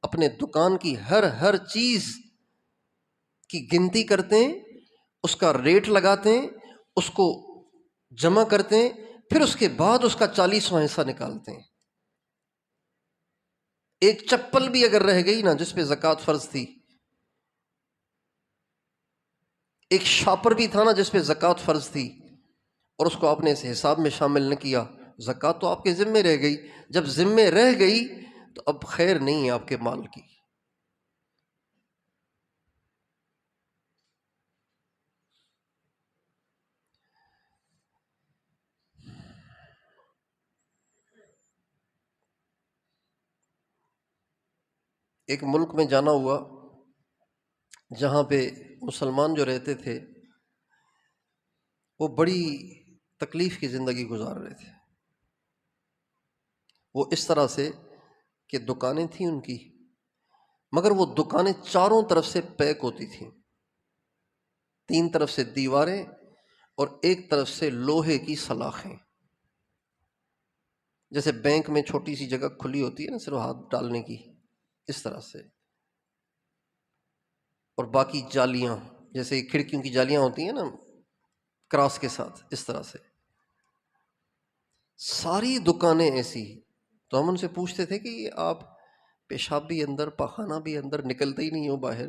اپنے دکان کی ہر چیز کی گنتی کرتے ہیں، اس کا ریٹ لگاتے ہیں، اس کو جمع کرتے ہیں، پھر اس کے بعد اس کا 40واں حصہ نکالتے ہیں۔ ایک چپل بھی اگر رہ گئی نا جس پہ زکوٰۃ فرض تھی، ایک شاپر بھی تھا نا جس پہ زکوٰۃ فرض تھی، اور اس کو آپ نے اس حساب میں شامل نہ کیا، زکوٰۃ تو آپ کے ذمے رہ گئی۔ جب ذمے رہ گئی تو اب خیر نہیں ہے آپ کے مال کی۔ ایک ملک میں جانا ہوا جہاں پہ مسلمان جو رہتے تھے وہ بڑی تکلیف کی زندگی گزار رہے تھے۔ وہ اس طرح سے کہ دکانیں تھیں ان کی، مگر وہ دکانیں چاروں طرف سے پیک ہوتی تھیں، 3 طرف سے دیواریں اور ایک طرف سے لوہے کی سلاخیں، جیسے بینک میں چھوٹی سی جگہ کھلی ہوتی ہے نا صرف ہاتھ ڈالنے کی، اس طرح سے، اور باقی جالیاں جیسے کھڑکیوں کی جالیاں ہوتی ہیں نا کراس کے ساتھ، اس طرح سے ساری دکانیں ایسی۔ تو ہم ان سے پوچھتے تھے کہ یہ آپ پیشاب بھی اندر، پاخانہ بھی اندر، نکلتے ہی نہیں ہو باہر؟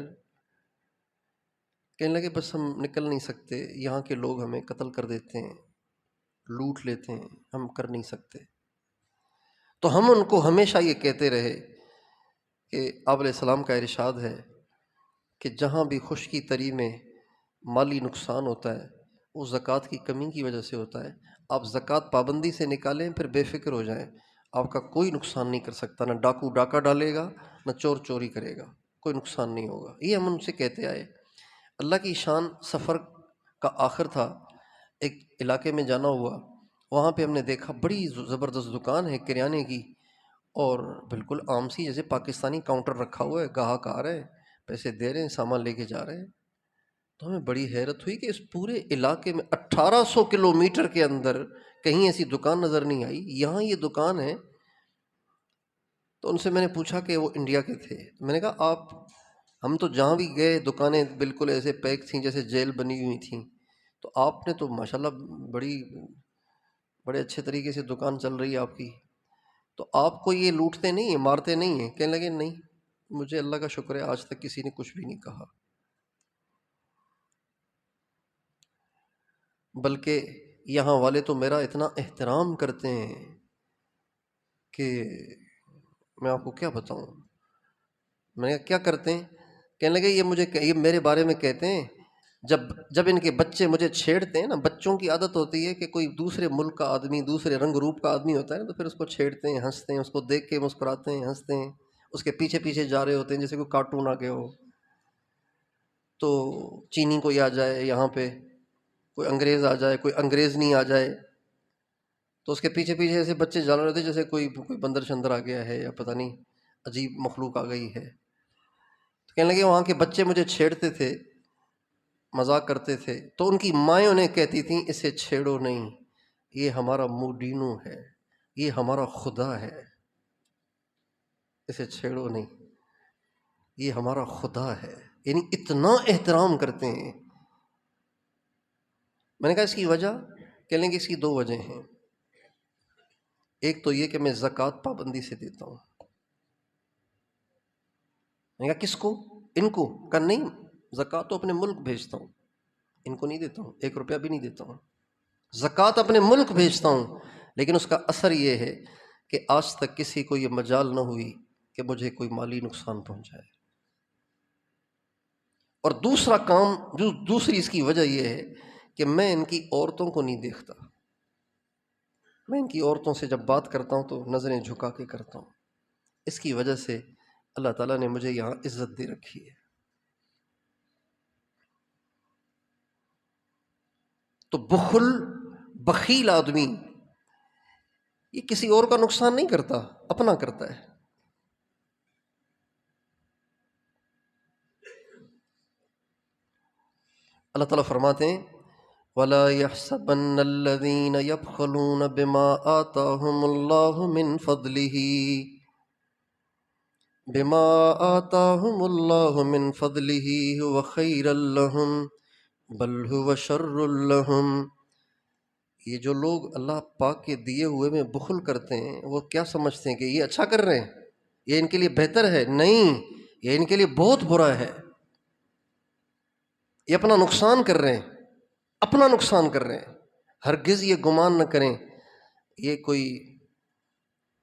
کہنے لگے بس ہم نکل نہیں سکتے، یہاں کے لوگ ہمیں قتل کر دیتے ہیں، لوٹ لیتے ہیں، ہم کر نہیں سکتے۔ تو ہم ان کو ہمیشہ یہ کہتے رہے کہ آپ علیہ السلام کا ارشاد ہے کہ جہاں بھی خشکی تری میں مالی نقصان ہوتا ہے وہ زکوٰۃ کی کمی کی وجہ سے ہوتا ہے۔ آپ زکوٰۃ پابندی سے نکالیں، پھر بے فکر ہو جائیں، آپ کا کوئی نقصان نہیں کر سکتا، نہ ڈاکو ڈاکہ ڈالے گا، نہ چور چوری کرے گا، کوئی نقصان نہیں ہوگا۔ یہ ہم ان سے کہتے آئے۔ اللہ کی شان، سفر کا آخر تھا، ایک علاقے میں جانا ہوا، وہاں پہ ہم نے دیکھا بڑی زبردست دکان ہے کریانے کی، اور بالکل عام سی جیسے پاکستانی کاؤنٹر رکھا ہوا ہے، گاہک آ رہے ہیں، پیسے دے رہے ہیں، سامان لے کے جا رہے ہیں۔ تو ہمیں بڑی حیرت ہوئی کہ اس پورے علاقے میں 1800 کلومیٹر کے اندر کہیں ایسی دکان نظر نہیں آئی، یہاں یہ دکان ہے۔ تو ان سے میں نے پوچھا کہ وہ انڈیا کے تھے، میں نے کہا آپ، ہم تو جہاں بھی گئے دکانیں بالکل ایسے پیک تھیں جیسے جیل بنی ہوئی تھیں، تو آپ نے تو ماشاءاللہ بڑے اچھے طریقے سے دکان چل رہی ہے آپ کی، تو آپ کو یہ لوٹتے نہیں ہیں، مارتے نہیں ہیں؟ کہنے لگے نہیں، مجھے اللہ کا شکر ہے آج تک کسی نے کچھ بھی نہیں کہا، بلکہ یہاں والے تو میرا اتنا احترام کرتے ہیں کہ میں آپ کو کیا بتاؤں۔ میں نے کہا کیا کرتے ہیں؟ کہنے لگے یہ میرے بارے میں کہتے ہیں، جب ان کے بچے مجھے چھیڑتے ہیں نا، بچوں کی عادت ہوتی ہے کہ کوئی دوسرے ملک کا آدمی، دوسرے رنگ روپ کا آدمی ہوتا ہے نا، تو پھر اس کو چھیڑتے ہیں، ہنستے ہیں، اس کو دیکھ کے مسکراتے ہیں، ہنستے ہیں، اس کے پیچھے پیچھے جا رہے ہوتے ہیں جیسے کوئی کارٹون آ گیا ہو۔ تو چینی کوئی آ جائے یہاں پہ، کوئی انگریز آ جائے، کوئی انگریز نہیں آ جائے، تو اس کے پیچھے پیچھے ایسے بچے جا رہے ہوتے جیسے کوئی بندر شندر آ گیا ہے یا پتہ نہیں عجیب مخلوق آ گئی ہے۔ تو کہنے لگے وہاں کے بچے مجھے چھیڑتے تھے، مذاق کرتے تھے، تو ان کی مائیں انہیں کہتی تھیں اسے چھیڑو نہیں، یہ ہمارا موڈینو ہے، یہ ہمارا خدا ہے، اسے چھیڑو نہیں، یہ ہمارا خدا ہے۔ یعنی اتنا احترام کرتے ہیں۔ میں نے کہا اس کی وجہ؟ کہنے لگے اس کی 2 وجہ ہیں۔ ایک تو یہ کہ میں زکوٰۃ پابندی سے دیتا ہوں۔ میں نے کہا کس کو؟ ان کو؟ کہا نہیں، زکوٰۃ تو اپنے ملک بھیجتا ہوں، ان کو نہیں دیتا ہوں، 1 روپیہ بھی نہیں دیتا ہوں، زکوٰۃ اپنے ملک بھیجتا ہوں، لیکن اس کا اثر یہ ہے کہ آج تک کسی کو یہ مجال نہ ہوئی کہ مجھے کوئی مالی نقصان پہنچائے۔ اور دوسرا کام، دوسری اس کی وجہ یہ ہے کہ میں ان کی عورتوں کو نہیں دیکھتا، میں ان کی عورتوں سے جب بات کرتا ہوں تو نظریں جھکا کے کرتا ہوں، اس کی وجہ سے اللہ تعالیٰ نے مجھے یہاں عزت دے رکھی ہے۔ تو بخیل آدمی یہ کسی اور کا نقصان نہیں کرتا، اپنا کرتا ہے۔ اللہ تعالیٰ فرماتے ہیں وَلَا يَحْسَبَنَّ الَّذِينَ يَبْخَلُونَ بِمَا آتَاهُمُ اللَّهُ مِنْ فَضْلِهِ بما آتاهم اللہ من فضلہ هو خیر لہم بل هو شر لہم۔ یہ جو لوگ اللہ پاک کے دیے ہوئے میں بخل کرتے ہیں وہ کیا سمجھتے ہیں کہ یہ اچھا کر رہے ہیں، یہ ان کے لیے بہتر ہے؟ نہیں، یہ ان کے لیے بہت برا ہے، یہ اپنا نقصان کر رہے ہیں، اپنا نقصان کر رہے ہیں۔ ہرگز یہ گمان نہ کریں یہ کوئی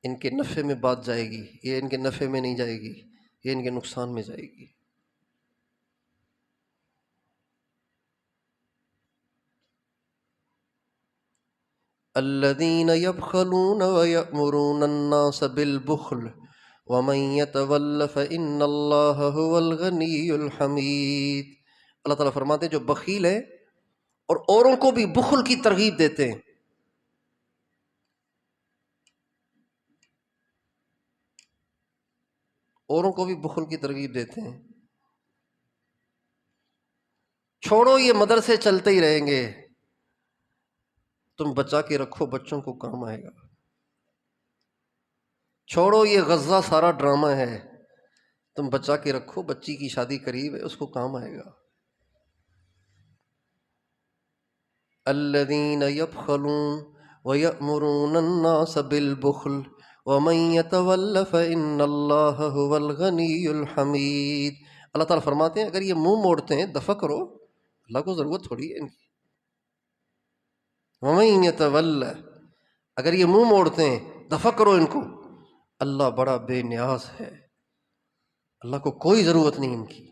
ان کے نفع میں بات جائے گی، یہ ان کے نفع میں نہیں جائے گی، یہ ان کے نقصان میں جائے گی۔ الذین یبخلون ویأمرون الناس بالبخل ومن یتول فإن اللہ هو الغنی الحمید۔ اللہ تعالیٰ فرماتے ہیں جو بخیل ہیں اور اوروں کو بھی بخل کی ترغیب دیتے ہیں، اوروں کو بھی بخل کی ترغیب دیتے ہیں، چھوڑو یہ مدرسے چلتے ہی رہیں گے، تم بچا کے رکھو بچوں کو کام آئے گا، چھوڑو یہ غزہ سارا ڈرامہ ہے، تم بچا کے رکھو بچی کی شادی قریب ہے اس کو کام آئے گا۔ الذین یبخلون ویأمرون الناس بالبخل ومن یتول فإن اللہ هو الغنی الحمید۔ اللہ تعالیٰ فرماتے ہیں اگر یہ منہ موڑتے ہیں دفع کرو، اللہ کو ضرورت تھوڑی ہے ان کی۔ ومن یتول، اگر یہ منہ موڑتے ہیں دفع کرو ان کو، اللہ بڑا بے نیاز ہے، اللہ کو کوئی ضرورت نہیں ان کی۔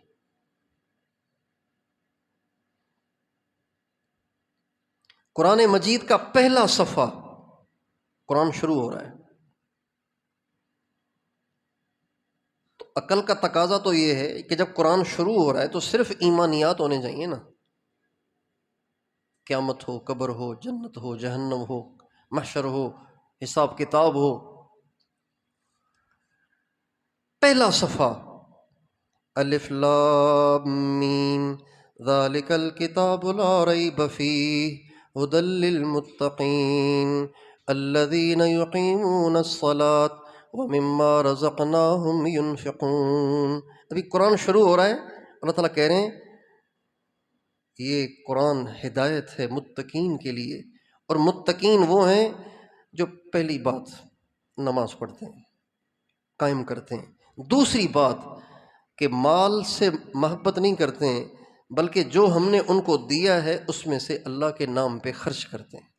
قرآن مجید کا پہلا صفحہ، قرآن شروع ہو رہا ہے تو عقل کا تقاضا تو یہ ہے کہ جب قرآن شروع ہو رہا ہے تو صرف ایمانیات ہونے چاہیے نا، قیامت ہو، قبر ہو، جنت ہو، جہنم ہو، محشر ہو، حساب کتاب ہو۔ پہلا صفحہ الف لام میم ذالک الکتاب لا ریب فیہ ھدی للمتقین الذین یقیمون الصلاۃ ومما رزقناہم ینفقون۔ ابھی قرآن شروع ہو رہا ہے، اللہ تعالیٰ کہہ رہے ہیں یہ قرآن ہدایت ہے متقین کے لیے، اور متقین وہ ہیں جو پہلی بات نماز پڑھتے ہیں، قائم کرتے ہیں، دوسری بات کہ مال سے محبت نہیں کرتے ہیں بلکہ جو ہم نے ان کو دیا ہے اس میں سے اللہ کے نام پہ خرچ کرتے ہیں۔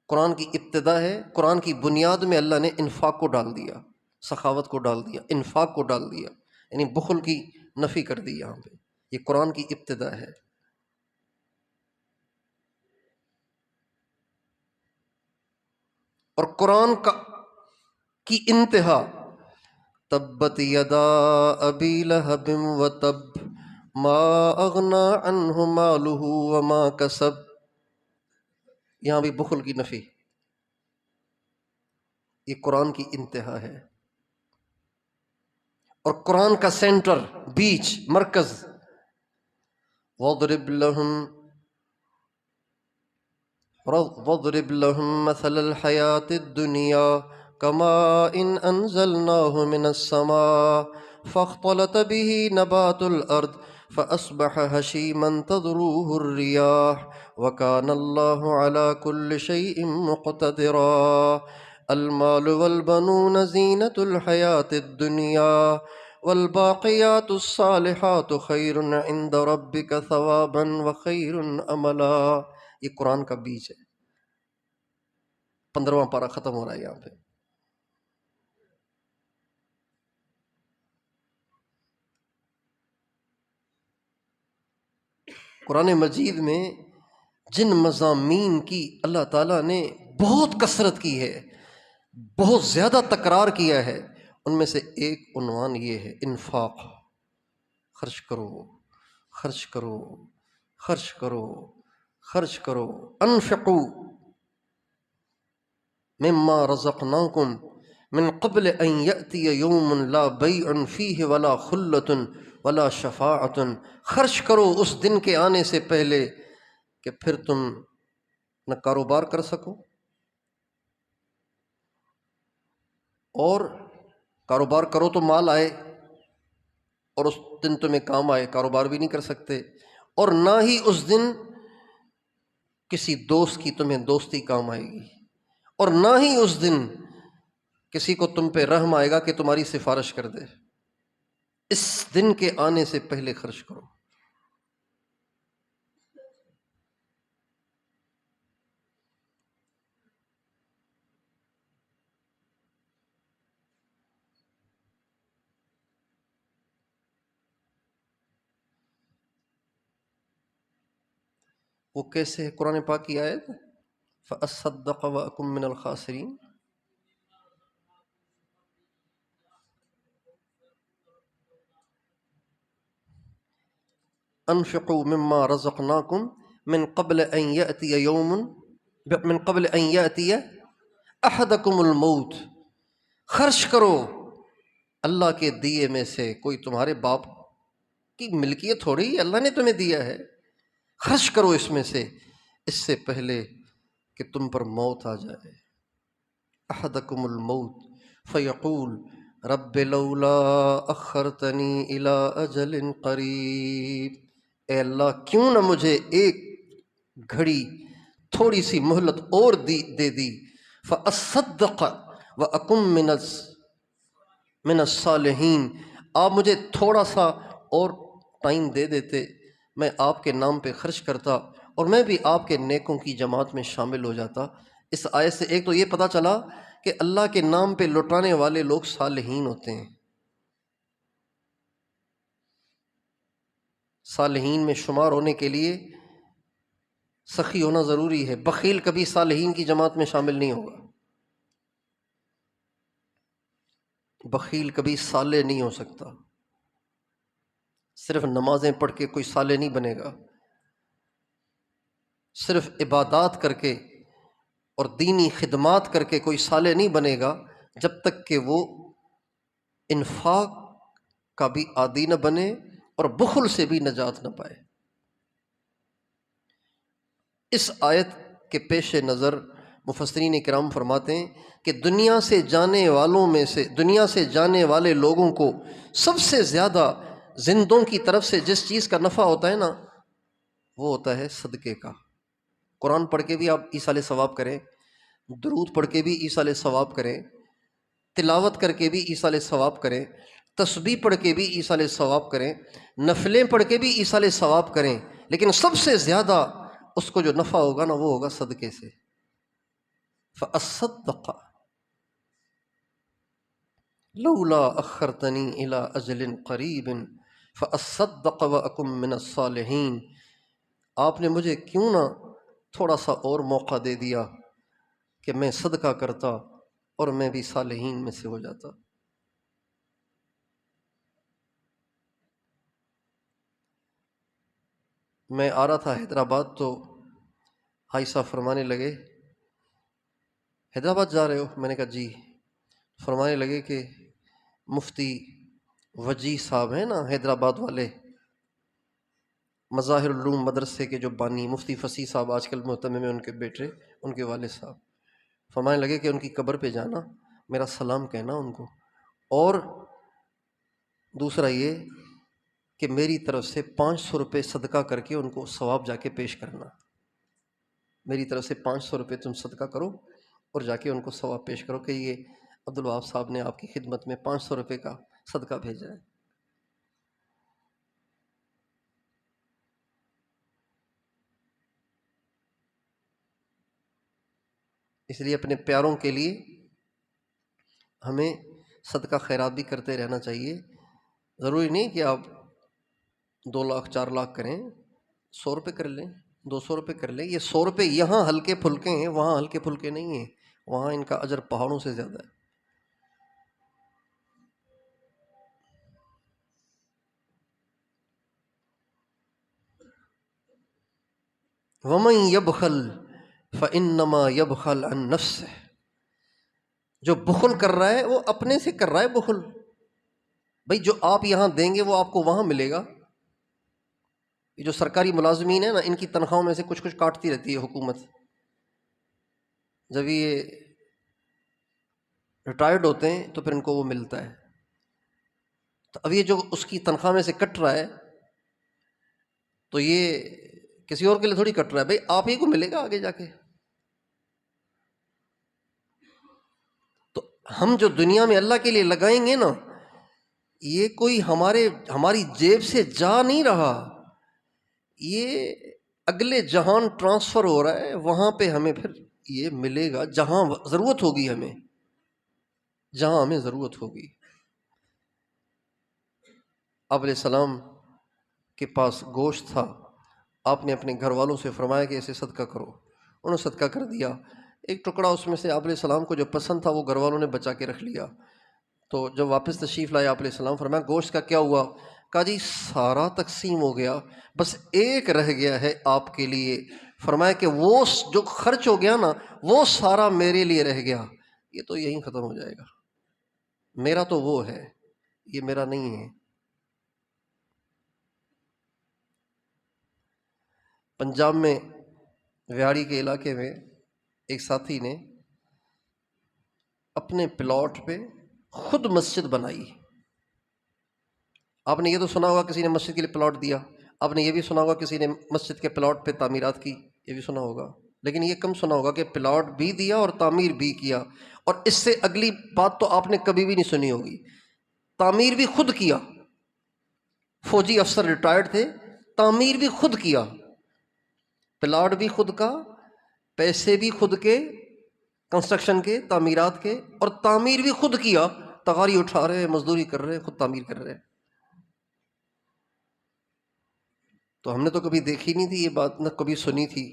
قرآن کی ابتدا ہے، قرآن کی بنیاد میں اللہ نے انفاق کو ڈال دیا، سخاوت کو ڈال دیا، انفاق کو ڈال دیا، یعنی بخل کی نفی کر دی یہاں پہ، یہ قرآن کی ابتدا ہے۔ اور قرآن کی انتہا تبت یدا ابی لہب وتب ما اغنی عنہ مالہ وما کسب، یہاں بھی بخل کی نفی، یہ قرآن کی انتہا ہے۔ اور قرآن کا سینٹر، بیچ، مرکز، وَاضْرِبْ لَهُم مَثَلَ الْحَيَاةِ الدُّنْيَا كَمَاءٍ أَنزَلْنَاهُ مِنَ السَّمَاءِ فاختلط به نبات الأرض فأصبح هشيما تذروه الرياح وكان الله على كل شيء مقتدرا المال والبنون زينة الحياة الدنيا والباقيات الصالحات خير عند ربك ثوابا وخير املا۔ یہ قرآن کا بیج ہے، 15واں پارہ ختم ہو رہا ہے یہاں پہ۔ قرآن مجید میں جن مضامین کی اللہ تعالیٰ نے بہت کثرت کی ہے، بہت زیادہ تکرار کیا ہے، ان میں سے ایک عنوان یہ ہے انفاق، خرچ کرو، خرچ کرو، خرچ کرو، خرچ کرو، انفقوا مما رزقناکم من قبل ان یأتی یوم لا بیع فیہ ولا خلۃ ولا شفاعۃ، خرچ کرو اس دن کے آنے سے پہلے کہ پھر تم نہ کاروبار کر سکو اور کاروبار کرو تو مال آئے اور اس دن تمہیں کام آئے، کاروبار بھی نہیں کر سکتے، اور نہ ہی اس دن کسی دوست کی تمہیں دوستی کام آئے گی، اور نہ ہی اس دن کسی کو تم پہ رحم آئے گا کہ تمہاری سفارش کر دے۔ اس دن کے آنے سے پہلے خرچ کرو۔ وہ کیسے ہے؟ قرآن پاک کی آیت فَأَصَّدَّقَ وَأَكُن مِّنَ الْخَاسِرِينَ۔ انفقوا مما رزقناکم من قبل ان یأتی یوم من قبل ان یأتی احدکم الموت، خرچ کرو اللہ کے دیے میں سے، کوئی تمہارے باپ کی ملکیت تھوڑی، اللہ نے تمہیں دیا ہے، خرچ کرو اس میں سے، اس سے پہلے کہ تم پر موت آ جائے۔ احدکم الموت فیقول رب لولا اخرتنی الی اجل قریب، اے اللہ کیوں نہ مجھے ایک گھڑی تھوڑی سی مہلت اور دے دی، فاصدق واکن من الصالحین، آپ مجھے تھوڑا سا اور ٹائم دے دیتے، میں آپ کے نام پہ خرچ کرتا اور میں بھی آپ کے نیکوں کی جماعت میں شامل ہو جاتا۔ اس آیت سے ایک تو یہ پتہ چلا کہ اللہ کے نام پہ لوٹانے والے لوگ صالحین ہوتے ہیں، صالحین میں شمار ہونے کے لیے سخی ہونا ضروری ہے۔ بخیل کبھی صالحین کی جماعت میں شامل نہیں ہوگا، بخیل کبھی صالح نہیں ہو سکتا۔ صرف نمازیں پڑھ کے کوئی صالح نہیں بنے گا، صرف عبادات کر کے اور دینی خدمات کر کے کوئی صالح نہیں بنے گا جب تک کہ وہ انفاق کا بھی عادی نہ بنے اور بخل سے بھی نجات نہ پائے۔ اس آیت کے پیش نظر مفسرین کرام فرماتے ہیں کہ دنیا سے جانے والوں میں سے، دنیا سے جانے والے لوگوں کو سب سے زیادہ زندوں کی طرف سے جس چیز کا نفع ہوتا ہے نا، وہ ہوتا ہے صدقے کا۔ قرآن پڑھ کے بھی آپ ایصال ثواب کریں، درود پڑھ کے بھی ایصال ثواب کریں، تلاوت کر کے بھی ایصال ثواب کریں، تسبیح پڑھ کے بھی ایصال ثواب کریں، نفلیں پڑھ کے بھی ایصال ثواب کریں، لیکن سب سے زیادہ اس کو جو نفع ہوگا نا وہ ہوگا صدقے سے۔ فَأَصَّدَّقَ لولا اخرتنی الی اجل قریب فاصدق واکن من الصالحین، آپ نے مجھے کیوں نہ تھوڑا سا اور موقع دے دیا کہ میں صدقہ کرتا اور میں بھی صالحین میں سے ہو جاتا۔ میں آ رہا تھا حیدرآباد تو بھائی صاحب فرمانے لگے حیدرآباد جا رہے ہو؟ میں نے کہا جی۔ فرمانے لگے کہ مفتی وجیح صاحب ہیں نا حیدرآباد والے، مظاہر العلوم مدرسے کے جو بانی، مفتی فصیح صاحب آج کل محتمم میں، ان کے بیٹے، ان کے والد صاحب، فرمانے لگے کہ ان کی قبر پہ جانا، میرا سلام کہنا ان کو، اور دوسرا یہ کہ میری طرف سے 500 روپے صدقہ کر کے ان کو ثواب جا کے پیش کرنا۔ میری طرف سے 500 روپے تم صدقہ کرو اور جا کے ان کو ثواب پیش کرو کہ یہ عبدالوہاب صاحب نے آپ کی خدمت میں 500 روپے کا صدقہ بھیجا ہے۔ اس لیے اپنے پیاروں کے لیے ہمیں صدقہ خیرات بھی کرتے رہنا چاہیے۔ ضروری نہیں کہ آپ 2 لاکھ 4 لاکھ کریں، 100 روپے کر لیں، 200 روپے کر لیں۔ یہ 100 روپے یہاں ہلکے پھلکے ہیں، وہاں ہلکے پھلکے نہیں ہیں، وہاں ان کا اجر پہاڑوں سے زیادہ ہے۔ وَمَن يَبْخَلْ فَإِنَّمَا يَبْخَلْ عَن نَفْسِهِ، جو بخل کر رہا ہے وہ اپنے سے کر رہا ہے بخل۔ بھئی جو آپ یہاں دیں گے وہ آپ کو وہاں ملے گا۔ یہ جو سرکاری ملازمین ہیں نا، ان کی تنخواہوں میں سے کچھ کچھ کاٹتی رہتی ہے حکومت، جب یہ ریٹائرڈ ہوتے ہیں تو پھر ان کو وہ ملتا ہے۔ تو اب یہ جو اس کی تنخواہ میں سے کٹ رہا ہے تو یہ کسی اور کے لیے تھوڑی کٹ رہا ہے، بھائی آپ ہی کو ملے گا آگے جا کے۔ تو ہم جو دنیا میں اللہ کے لیے لگائیں گے نا، یہ کوئی ہماری جیب سے جا نہیں رہا، یہ اگلے جہان ٹرانسفر ہو رہا ہے، وہاں پہ ہمیں پھر یہ ملے گا جہاں ضرورت ہوگی ہمیں، جہاں ہمیں ضرورت ہوگی۔ آپ علیہ السلام کے پاس گوشت تھا، آپ نے اپنے گھر والوں سے فرمایا کہ اسے صدقہ کرو، انہوں نے صدقہ کر دیا۔ ایک ٹکڑا اس میں سے آپ علیہ السلام کو جو پسند تھا وہ گھر والوں نے بچا کے رکھ لیا۔ تو جب واپس تشریف لائے آپ علیہ السلام، فرمایا گوشت کا کیا ہوا؟ کہا جی سارا تقسیم ہو گیا، بس ایک رہ گیا ہے آپ کے لیے۔ فرمایا کہ وہ جو خرچ ہو گیا نا وہ سارا میرے لیے رہ گیا، یہ تو یہیں ختم ہو جائے گا، میرا تو وہ ہے، یہ میرا نہیں ہے۔ پنجاب میں ویاڑی کے علاقے میں ایک ساتھی نے اپنے پلاٹ پہ خود مسجد بنائی۔ آپ نے یہ تو سنا ہوگا کسی نے مسجد کے لیے پلاٹ دیا، آپ نے یہ بھی سنا ہوگا کسی نے مسجد کے پلاٹ پہ تعمیرات کی، یہ بھی سنا ہوگا، لیکن یہ کم سنا ہوگا کہ پلاٹ بھی دیا اور تعمیر بھی کیا۔ اور اس سے اگلی بات تو آپ نے کبھی بھی نہیں سنی ہوگی، تعمیر بھی خود کیا۔ فوجی افسر ریٹائرڈ تھے، تعمیر بھی خود کیا، پلاٹ بھی خود کا، پیسے بھی خود کے کنسٹرکشن کے، تعمیرات کے، اور تعمیر بھی خود کیا، تغاری اٹھا رہے، مزدوری کر رہے، خود تعمیر کر رہے۔ تو ہم نے تو کبھی دیکھی نہیں تھی یہ بات، نہ کبھی سنی تھی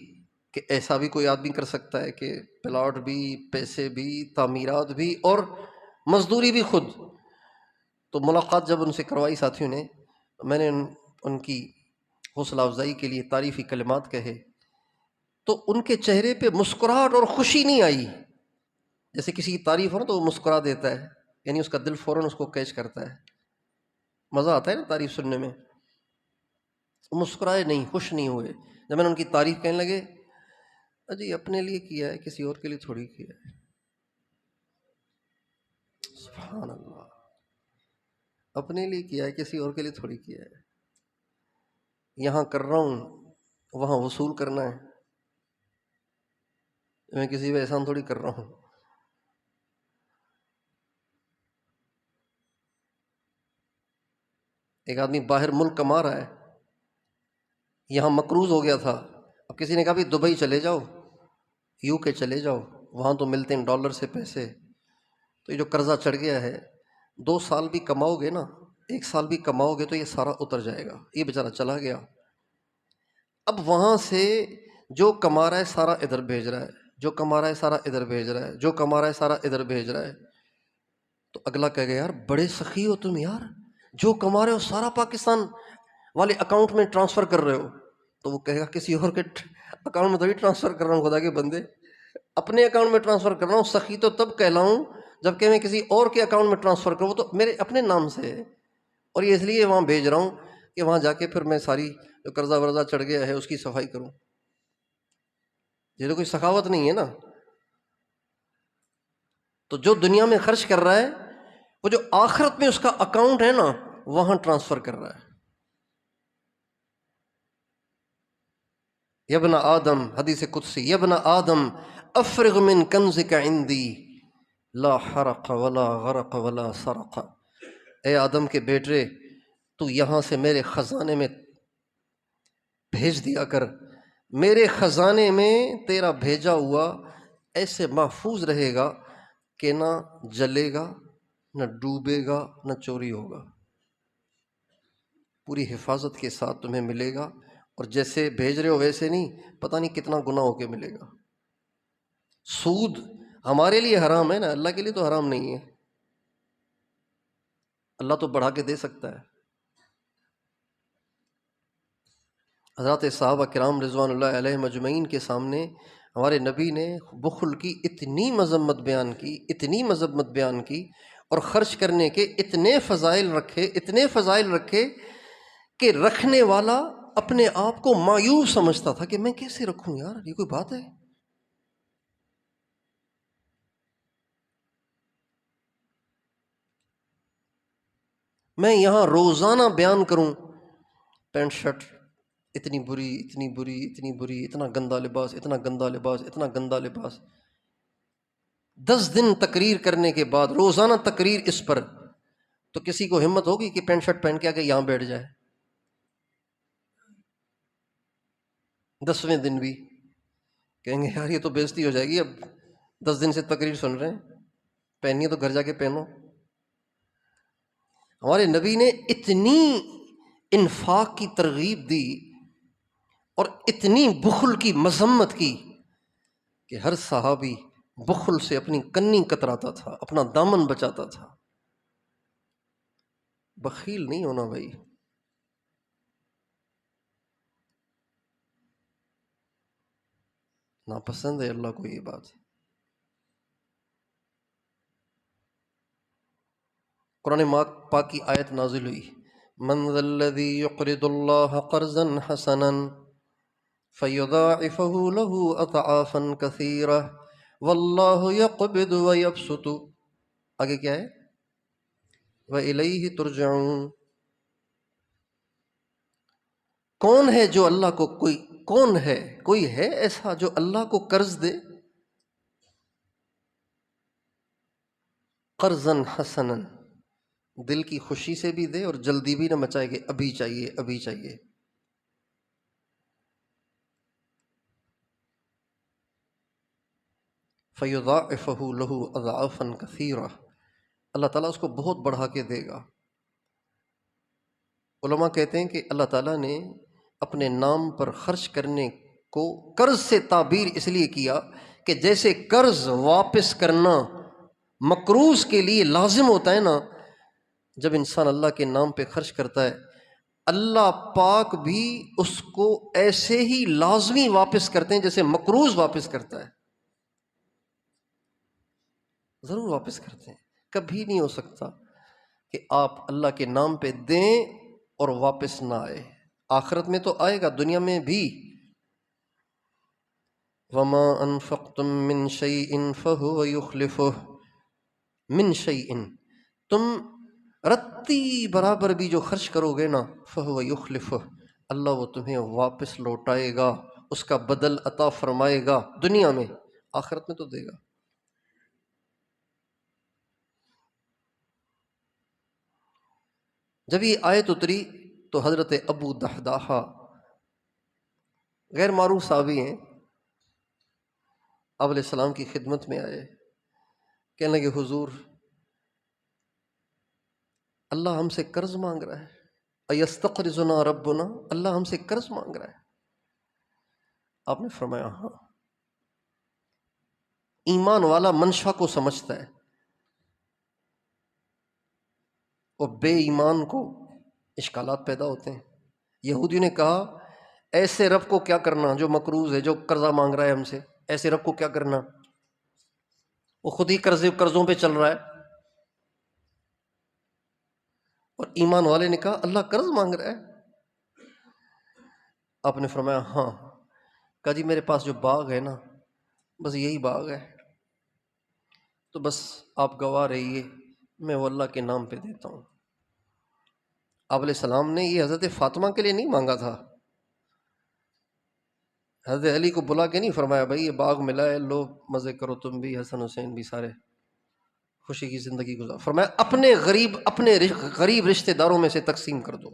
کہ ایسا بھی کوئی آدمی کر سکتا ہے کہ پلاٹ بھی، پیسے بھی، تعمیرات بھی، اور مزدوری بھی خود۔ تو ملاقات جب ان سے کروائی ساتھیوں نے، میں نے ان کی حوصلہ افزائی کے لیے تعریفی کلمات کہے، تو ان کے چہرے پہ مسکراہٹ اور خوشی نہیں آئی۔ جیسے کسی کی تعریف ہو نا تو وہ مسکرا دیتا ہے، یعنی اس کا دل فوراً اس کو کیچ کرتا ہے، مزہ آتا ہے نا تعریف سننے میں۔ مسکرائے نہیں، خوش نہیں ہوئے۔ جب میں نے ان کی تعریف کہنے لگے، اجی اپنے لیے کیا ہے، کسی اور کے لیے تھوڑی کیا ہے۔ سبحان اللہ، اپنے لیے کیا ہے، کسی اور کے لیے تھوڑی کیا ہے۔ یہاں کر رہا ہوں، وہاں وصول کرنا ہے، میں کسی پہ احسان تھوڑی کر رہا ہوں۔ ایک آدمی باہر ملک کما رہا ہے، یہاں مقروض ہو گیا تھا، اب کسی نے کہا بھی دبئی چلے جاؤ، یو کے چلے جاؤ، وہاں تو ملتے ہیں ڈالر سے پیسے۔ تو یہ جو قرضہ چڑھ گیا ہے، 2 سال بھی کماؤ گے نا، 1 سال بھی کماؤ گے تو یہ سارا اتر جائے گا۔ یہ بیچارہ چلا گیا، اب وہاں سے جو کما رہا ہے سارا ادھر بھیج رہا ہے، جو کما رہا ہے سارا ادھر بھیج رہا ہے، جو کما رہا ہے سارا ادھر بھیج رہا ہے۔ تو اگلا کہے گا یار بڑے سخی ہو تم یار، جو کما رہے ہو سارا پاکستان والے اکاؤنٹ میں ٹرانسفر کر رہے ہو۔ تو وہ کہے گا کسی اور کے اکاؤنٹ میں تبھی ٹرانسفر کر رہا ہوں خدا کے بندے، اپنے اکاؤنٹ میں ٹرانسفر کر رہا ہوں۔ سخی تو تب کہلاؤں جب کہ میں کسی اور کے اکاؤنٹ میں ٹرانسفر کروں، تو میرے اپنے نام سے ہے، اور یہ اس لیے وہاں بھیج رہا ہوں کہ وہاں جا کے پھر میں ساری جو قرضہ ورضہ چڑھ گیا ہے اس کی صفائی کروں۔ یہ تو کوئی سخاوت نہیں ہے نا۔ تو جو دنیا میں خرچ کر رہا ہے وہ جو آخرت میں اس کا اکاؤنٹ ہے نا وہاں ٹرانسفر کر رہا ہے۔ یا ابن آدم، حدیث قدسی، یا ابن آدم افرغ من کنزک عندی لا حرق ولا غرق ولا سرق۔ اے آدم کے بیٹے، تو یہاں سے میرے خزانے میں بھیج دیا کر، میرے خزانے میں تیرا بھیجا ہوا ایسے محفوظ رہے گا کہ نہ جلے گا، نہ ڈوبے گا، نہ چوری ہوگا، پوری حفاظت کے ساتھ تمہیں ملے گا، اور جیسے بھیج رہے ہو ویسے نہیں، پتہ نہیں کتنا گناہ ہو کے ملے گا۔ سود ہمارے لیے حرام ہے نا، اللہ کے لیے تو حرام نہیں ہے، اللہ تو بڑھا کے دے سکتا ہے۔ حضرات صحابہ کرام رضوان اللہ علیہ مجمعین کے سامنے ہمارے نبی نے بخل کی اتنی مذمت بیان کی، اتنی مذمت بیان کی، اور خرچ کرنے کے اتنے فضائل رکھے، اتنے فضائل رکھے کہ رکھنے والا اپنے آپ کو مایوس سمجھتا تھا کہ میں کیسے رکھوں یار، یہ کوئی بات ہے؟ میں یہاں روزانہ بیان کروں پینٹ شرٹ اتنی بری اتنی بری اتنی بری، اتنا گندا لباس اتنا گندا لباس اتنا گندا لباس، 10 دن تقریر کرنے کے بعد روزانہ تقریر اس پر، تو کسی کو ہمت ہوگی کہ پینٹ شرٹ پہن کے آگے یہاں بیٹھ جائے؟ 10ویں دن بھی کہیں گے یار یہ تو بےزتی ہو جائے گی، اب 10 دن سے تقریر سن رہے ہیں، پہنی ہے تو گھر جا کے پہنو۔ ہمارے نبی نے اتنی انفاق کی ترغیب دی اور اتنی بخل کی مذمت کی کہ ہر صحابی بخل سے اپنی کنی کتراتا تھا، اپنا دامن بچاتا تھا۔ بخیل نہیں ہونا بھائی، ناپسند ہے اللہ کو یہ بات۔ قرآن پاک کی آیت نازل ہوئی، من ذا الذی یقرض اللہ قرضا حسنا فیضاعفہ له اضعافا کثیرہ واللہ یقبض ویبسط، آگے کیا ہے؟ وَإِلَيْهِ تُرْجَعُونَ۔ کون ہے جو اللہ کو کوئی ہے ایسا جو اللہ کو قرض دے؟ قرضا حسنا، دل کی خوشی سے بھی دے اور جلدی بھی نہ مچائے کہ ابھی چاہیے ابھی چاہیے۔ فَيُضَاعِفَهُ لَهُ أَضْعَافًا كَثِيرًا، اللہ تعالیٰ اس کو بہت بڑھا کے دے گا۔ علماء کہتے ہیں کہ اللہ تعالیٰ نے اپنے نام پر خرچ کرنے کو قرض سے تعبیر اس لیے کیا کہ جیسے قرض واپس کرنا مقروض کے لیے لازم ہوتا ہے نا، جب انسان اللہ کے نام پہ خرچ کرتا ہے اللہ پاک بھی اس کو ایسے ہی لازمی واپس کرتے ہیں جیسے مقروض واپس کرتا ہے، ضرور واپس کرتے ہیں۔ کبھی نہیں ہو سکتا کہ آپ اللہ کے نام پہ دیں اور واپس نہ آئے، آخرت میں تو آئے گا، دنیا میں بھی۔ وَمَا أَنفَقْتُم مِّن شَيْءٍ فَهُوَ يُخْلِفُهُ، من شیء، تم رتی برابر بھی جو خرچ کرو گے نا فَهُوَ يُخْلِفُهُ، اللہ وہ تمہیں واپس لوٹائے گا، اس کا بدل عطا فرمائے گا، دنیا میں، آخرت میں تو دے گا۔ جب یہ آیت اتری تو حضرت ابو دحداحہ غیر معروف صحابی ہیں، آپ علیہ السلام کی خدمت میں آئے، کہنے لگے حضور اللہ ہم سے قرض مانگ رہا ہے، ایستقرضنا ربنا، اللہ ہم سے قرض مانگ رہا ہے۔ آپ نے فرمایا ہاں، ایمان والا منشا کو سمجھتا ہے، اور بے ایمان کو اشکالات پیدا ہوتے ہیں۔ یہودی نے کہا ایسے رب کو کیا کرنا جو مقروض ہے، جو قرضہ مانگ رہا ہے ہم سے، ایسے رب کو کیا کرنا، وہ خود ہی قرضوں پہ چل رہا ہے۔ اور ایمان والے نے کہا اللہ قرض مانگ رہا ہے۔ آپ نے فرمایا ہاں، کہا جی میرے پاس جو باغ ہے نا بس یہی باغ ہے، تو بس آپ گواہ رہیے میں وہ اللہ کے نام پہ دیتا ہوں۔ آپ علیہ السلام نے یہ حضرت فاطمہ کے لیے نہیں مانگا تھا، حضرت علی کو بلا کے نہیں فرمایا بھائی یہ باغ ملا ہے، لو مزے کرو تم بھی، حسن حسین بھی، سارے خوشی کی زندگی گزار۔ فرمایا اپنے غریب رشتہ داروں میں سے تقسیم کر دو،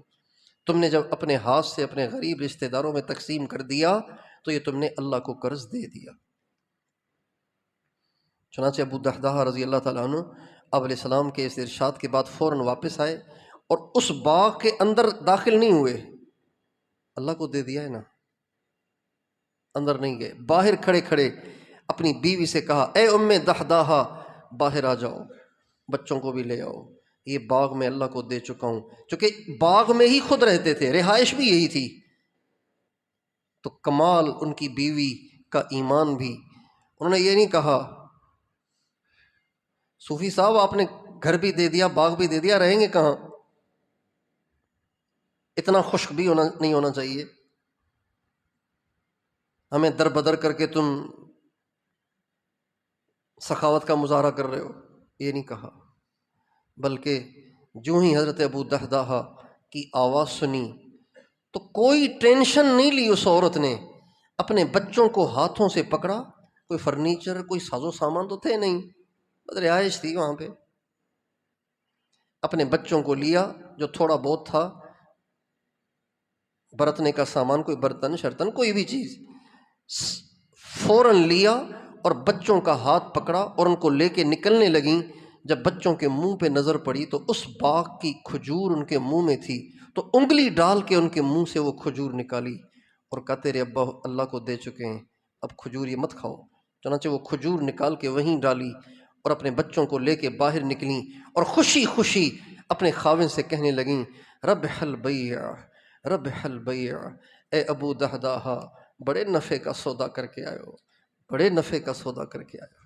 تم نے جب اپنے ہاتھ سے اپنے غریب رشتہ داروں میں تقسیم کر دیا تو یہ تم نے اللہ کو قرض دے دیا۔ چنانچہ ابو دحداحہ رضی اللہ تعالیٰ عنہ آپ علیہ السلام کے اس ارشاد کے بعد فوراً واپس آئے اور اس باغ کے اندر داخل نہیں ہوئے، اللہ کو دے دیا ہے نا، اندر نہیں گئے، باہر کھڑے کھڑے اپنی بیوی سے کہا اے ام دحداحہ باہر آ جاؤ، بچوں کو بھی لے آؤ، یہ باغ میں اللہ کو دے چکا ہوں۔ چونکہ باغ میں ہی خود رہتے تھے، رہائش بھی یہی تھی، تو کمال ان کی بیوی کا ایمان بھی، انہوں نے یہ نہیں کہا صوفی صاحب آپ نے گھر بھی دے دیا باغ بھی دے دیا، رہیں گے کہاں؟ اتنا خشک بھی نہیں ہونا چاہیے، ہمیں در بدر کر کے تم سخاوت کا مظاہرہ کر رہے ہو، یہ نہیں کہا، بلکہ جو ہی حضرت ابو دحداحہ کی آواز سنی تو کوئی ٹینشن نہیں لی اس عورت نے، اپنے بچوں کو ہاتھوں سے پکڑا، کوئی فرنیچر کوئی ساز و سامان تو تھے نہیں، بس رہائش تھی وہاں پہ، اپنے بچوں کو لیا، جو تھوڑا بہت تھا برتنے کا سامان، کوئی برتن شرتن کوئی بھی چیز، فوراً لیا اور بچوں کا ہاتھ پکڑا اور ان کو لے کے نکلنے لگیں۔ جب بچوں کے منہ پہ نظر پڑی تو اس باغ کی کھجور ان کے منہ میں تھی، تو انگلی ڈال کے ان کے منہ سے وہ کھجور نکالی اور کہا تیرے ابا اللہ کو دے چکے ہیں، اب کھجور یہ مت کھاؤ۔ چنانچہ وہ کھجور نکال کے وہیں ڈالی اور اپنے بچوں کو لے کے باہر نکلیں اور خوشی خوشی اپنے خاوند سے کہنے لگیں ربح البیع ربح البیع، اے ابو دحداحہ بڑے نفع کا سودا کر کے آئے ہو، بڑے نفع کا سودا کر کے آئے ہو۔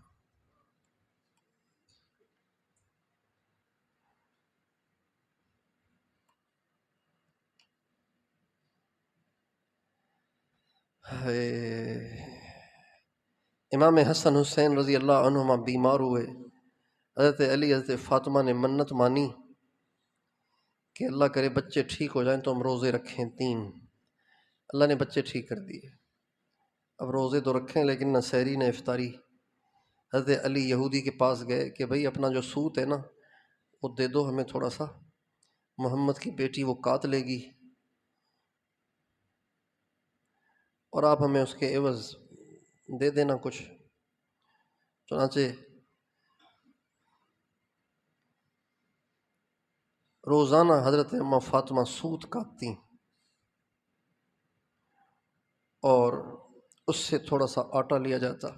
امام حسن حسین رضی اللہ عنہما بیمار ہوئے، حضرت علی حضرت فاطمہ نے منت مانی کہ اللہ کرے بچے ٹھیک ہو جائیں تو ہم روزے رکھیں 3۔ اللہ نے بچے ٹھیک کر دیے، اب روزے تو رکھیں لیکن نہ سحری نہ افطاری۔ حضرت علی یہودی کے پاس گئے کہ بھئی اپنا جو سوت ہے نا وہ دے دو ہمیں تھوڑا سا، محمد کی بیٹی وہ کاٹ لے گی اور آپ ہمیں اس کے عوض دے دینا کچھ۔ چنانچہ روزانہ حضرت اماں فاطمہ سوت کاٹتی اور اس سے تھوڑا سا آٹا لیا جاتا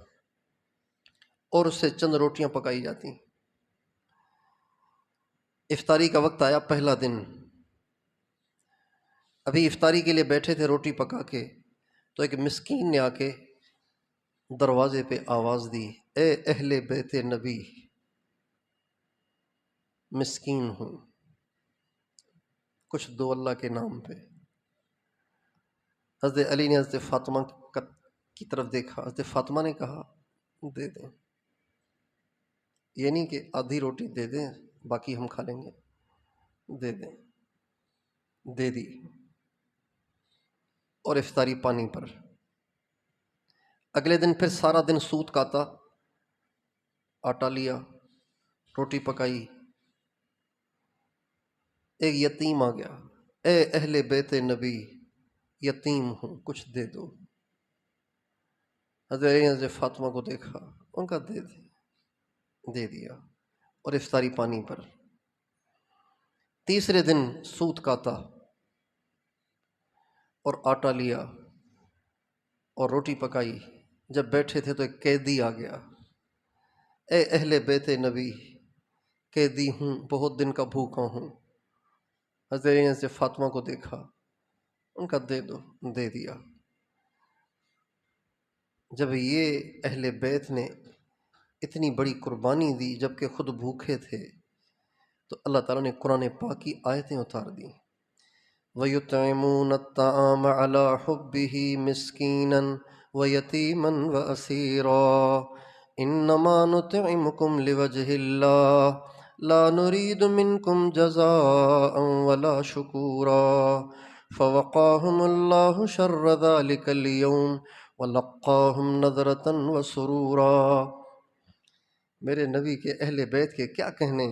اور اس سے چند روٹیاں پکائی جاتی۔ افطاری کا وقت آیا، پہلا دن، ابھی افطاری کے لیے بیٹھے تھے روٹی پکا کے، تو ایک مسکین نے آ کے دروازے پہ آواز دی، اے اہل بیت نبی، مسکین ہوں، کچھ دو اللہ کے نام پہ۔ حضرت علی نے حضرت فاطمہ کی طرف دیکھا، حضرت فاطمہ نے کہا دے دیں، یہ نہیں کہ آدھی روٹی دے دیں باقی ہم کھا لیں گے، دے دیں، دے دی اور افطاری پانی پر۔ اگلے دن پھر سارا دن سوت کاتا، آٹا لیا، روٹی پکائی، ایک یتیم آ گیا، اے اہل بیت نبی، یتیم ہوں کچھ دے دو۔ حضرت علی نے حضرت فاطمہ کو دیکھا، ان کا دے دیا اور افطاری پانی پر۔ تیسرے دن سوت کاتا اور آٹا لیا اور روٹی پکائی، جب بیٹھے تھے تو ایک قیدی آ گیا، اے اہل بیت نبی، قیدی ہوں بہت دن کا بھوکا ہوں۔ حضرت علی نے حضرت فاطمہ کو دیکھا، ان کا دے دو، دے دیا۔ جب یہ اہل بیت نے اتنی بڑی قربانی دی جبکہ خود بھوکے تھے تو اللہ تعالیٰ نے قرآن پاک کی آیتیں اتار دیں، وَيُطْعِمُونَ الطَّعَامَ عَلَىٰ حُبِّهِ مِسْكِينًا وَيَتِيمًا وَأَسِيرًا إِنَّمَا نُطْعِمُكُمْ لِوَجْهِ اللَّهِ لَا نُرِيدُ مِنْكُمْ جَزَاءً وَلَا شُكُورًا فَوَقَاهُمُ اللَّهُ شَرَّ ذَلِكَ الْيَوْمِ وَلَقَّاهُمْ نَضْرَةً وَسُرُورًا۔ میرے نبی کے اہل بیت کے کیا کہنے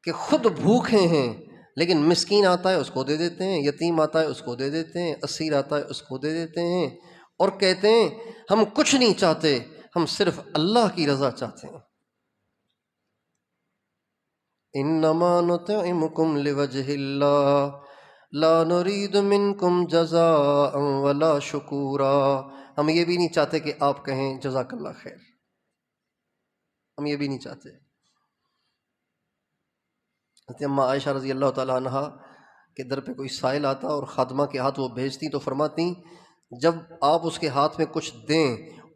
کہ خود بھوکے ہیں لیکن مسکین آتا ہے اس کو دے دیتے ہیں، یتیم آتا ہے اس کو دے دیتے ہیں، اسیر آتا ہے اس کو دے دیتے ہیں، اور کہتے ہیں ہم کچھ نہیں چاہتے، ہم صرف اللہ کی رضا چاہتے ہیں۔ انما نطعمکم لوجہ اللہ لا نرید منکم جزاء ولا شکورا، ہم یہ بھی نہیں چاہتے کہ آپ کہیں جزاک اللہ خیر، ہم یہ بھی نہیں چاہتے۔ حضرت اماں عائشہ رضی اللہ تعالیٰ عنہ کے در پہ کوئی سائل آتا اور خادمہ کے ہاتھ وہ بھیجتی تو فرماتی جب آپ اس کے ہاتھ میں کچھ دیں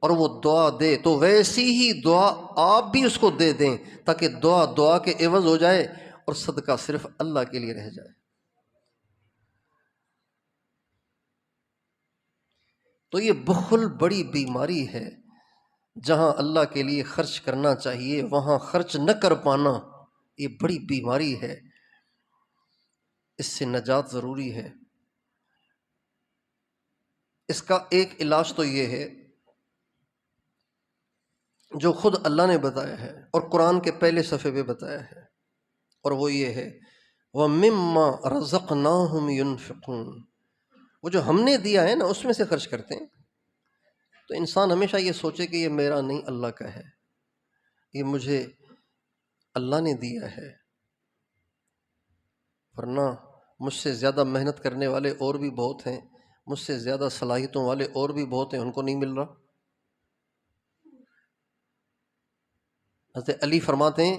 اور وہ دعا دے تو ویسی ہی دعا آپ بھی اس کو دے دیں تاکہ دعا دعا کے عوض ہو جائے اور صدقہ صرف اللہ کے لیے رہ جائے۔ تو یہ بخل بڑی بیماری ہے، جہاں اللہ کے لیے خرچ کرنا چاہیے وہاں خرچ نہ کر پانا یہ بڑی بیماری ہے، اس سے نجات ضروری ہے۔ اس کا ایک علاج تو یہ ہے جو خود اللہ نے بتایا ہے اور قرآن کے پہلے صفحے پہ بتایا ہے، اور وہ یہ ہے وَمِمَّا رَزَقْنَاهُمْ يُنْفِقُونَ، وہ جو ہم نے دیا ہے نا اس میں سے خرچ کرتے ہیں۔ تو انسان ہمیشہ یہ سوچے کہ یہ میرا نہیں، اللہ کا ہے، یہ مجھے اللہ نے دیا ہے، ورنہ مجھ سے زیادہ محنت کرنے والے اور بھی بہت ہیں، مجھ سے زیادہ صلاحیتوں والے اور بھی بہت ہیں، ان کو نہیں مل رہا۔ حضرت علی فرماتے ہیں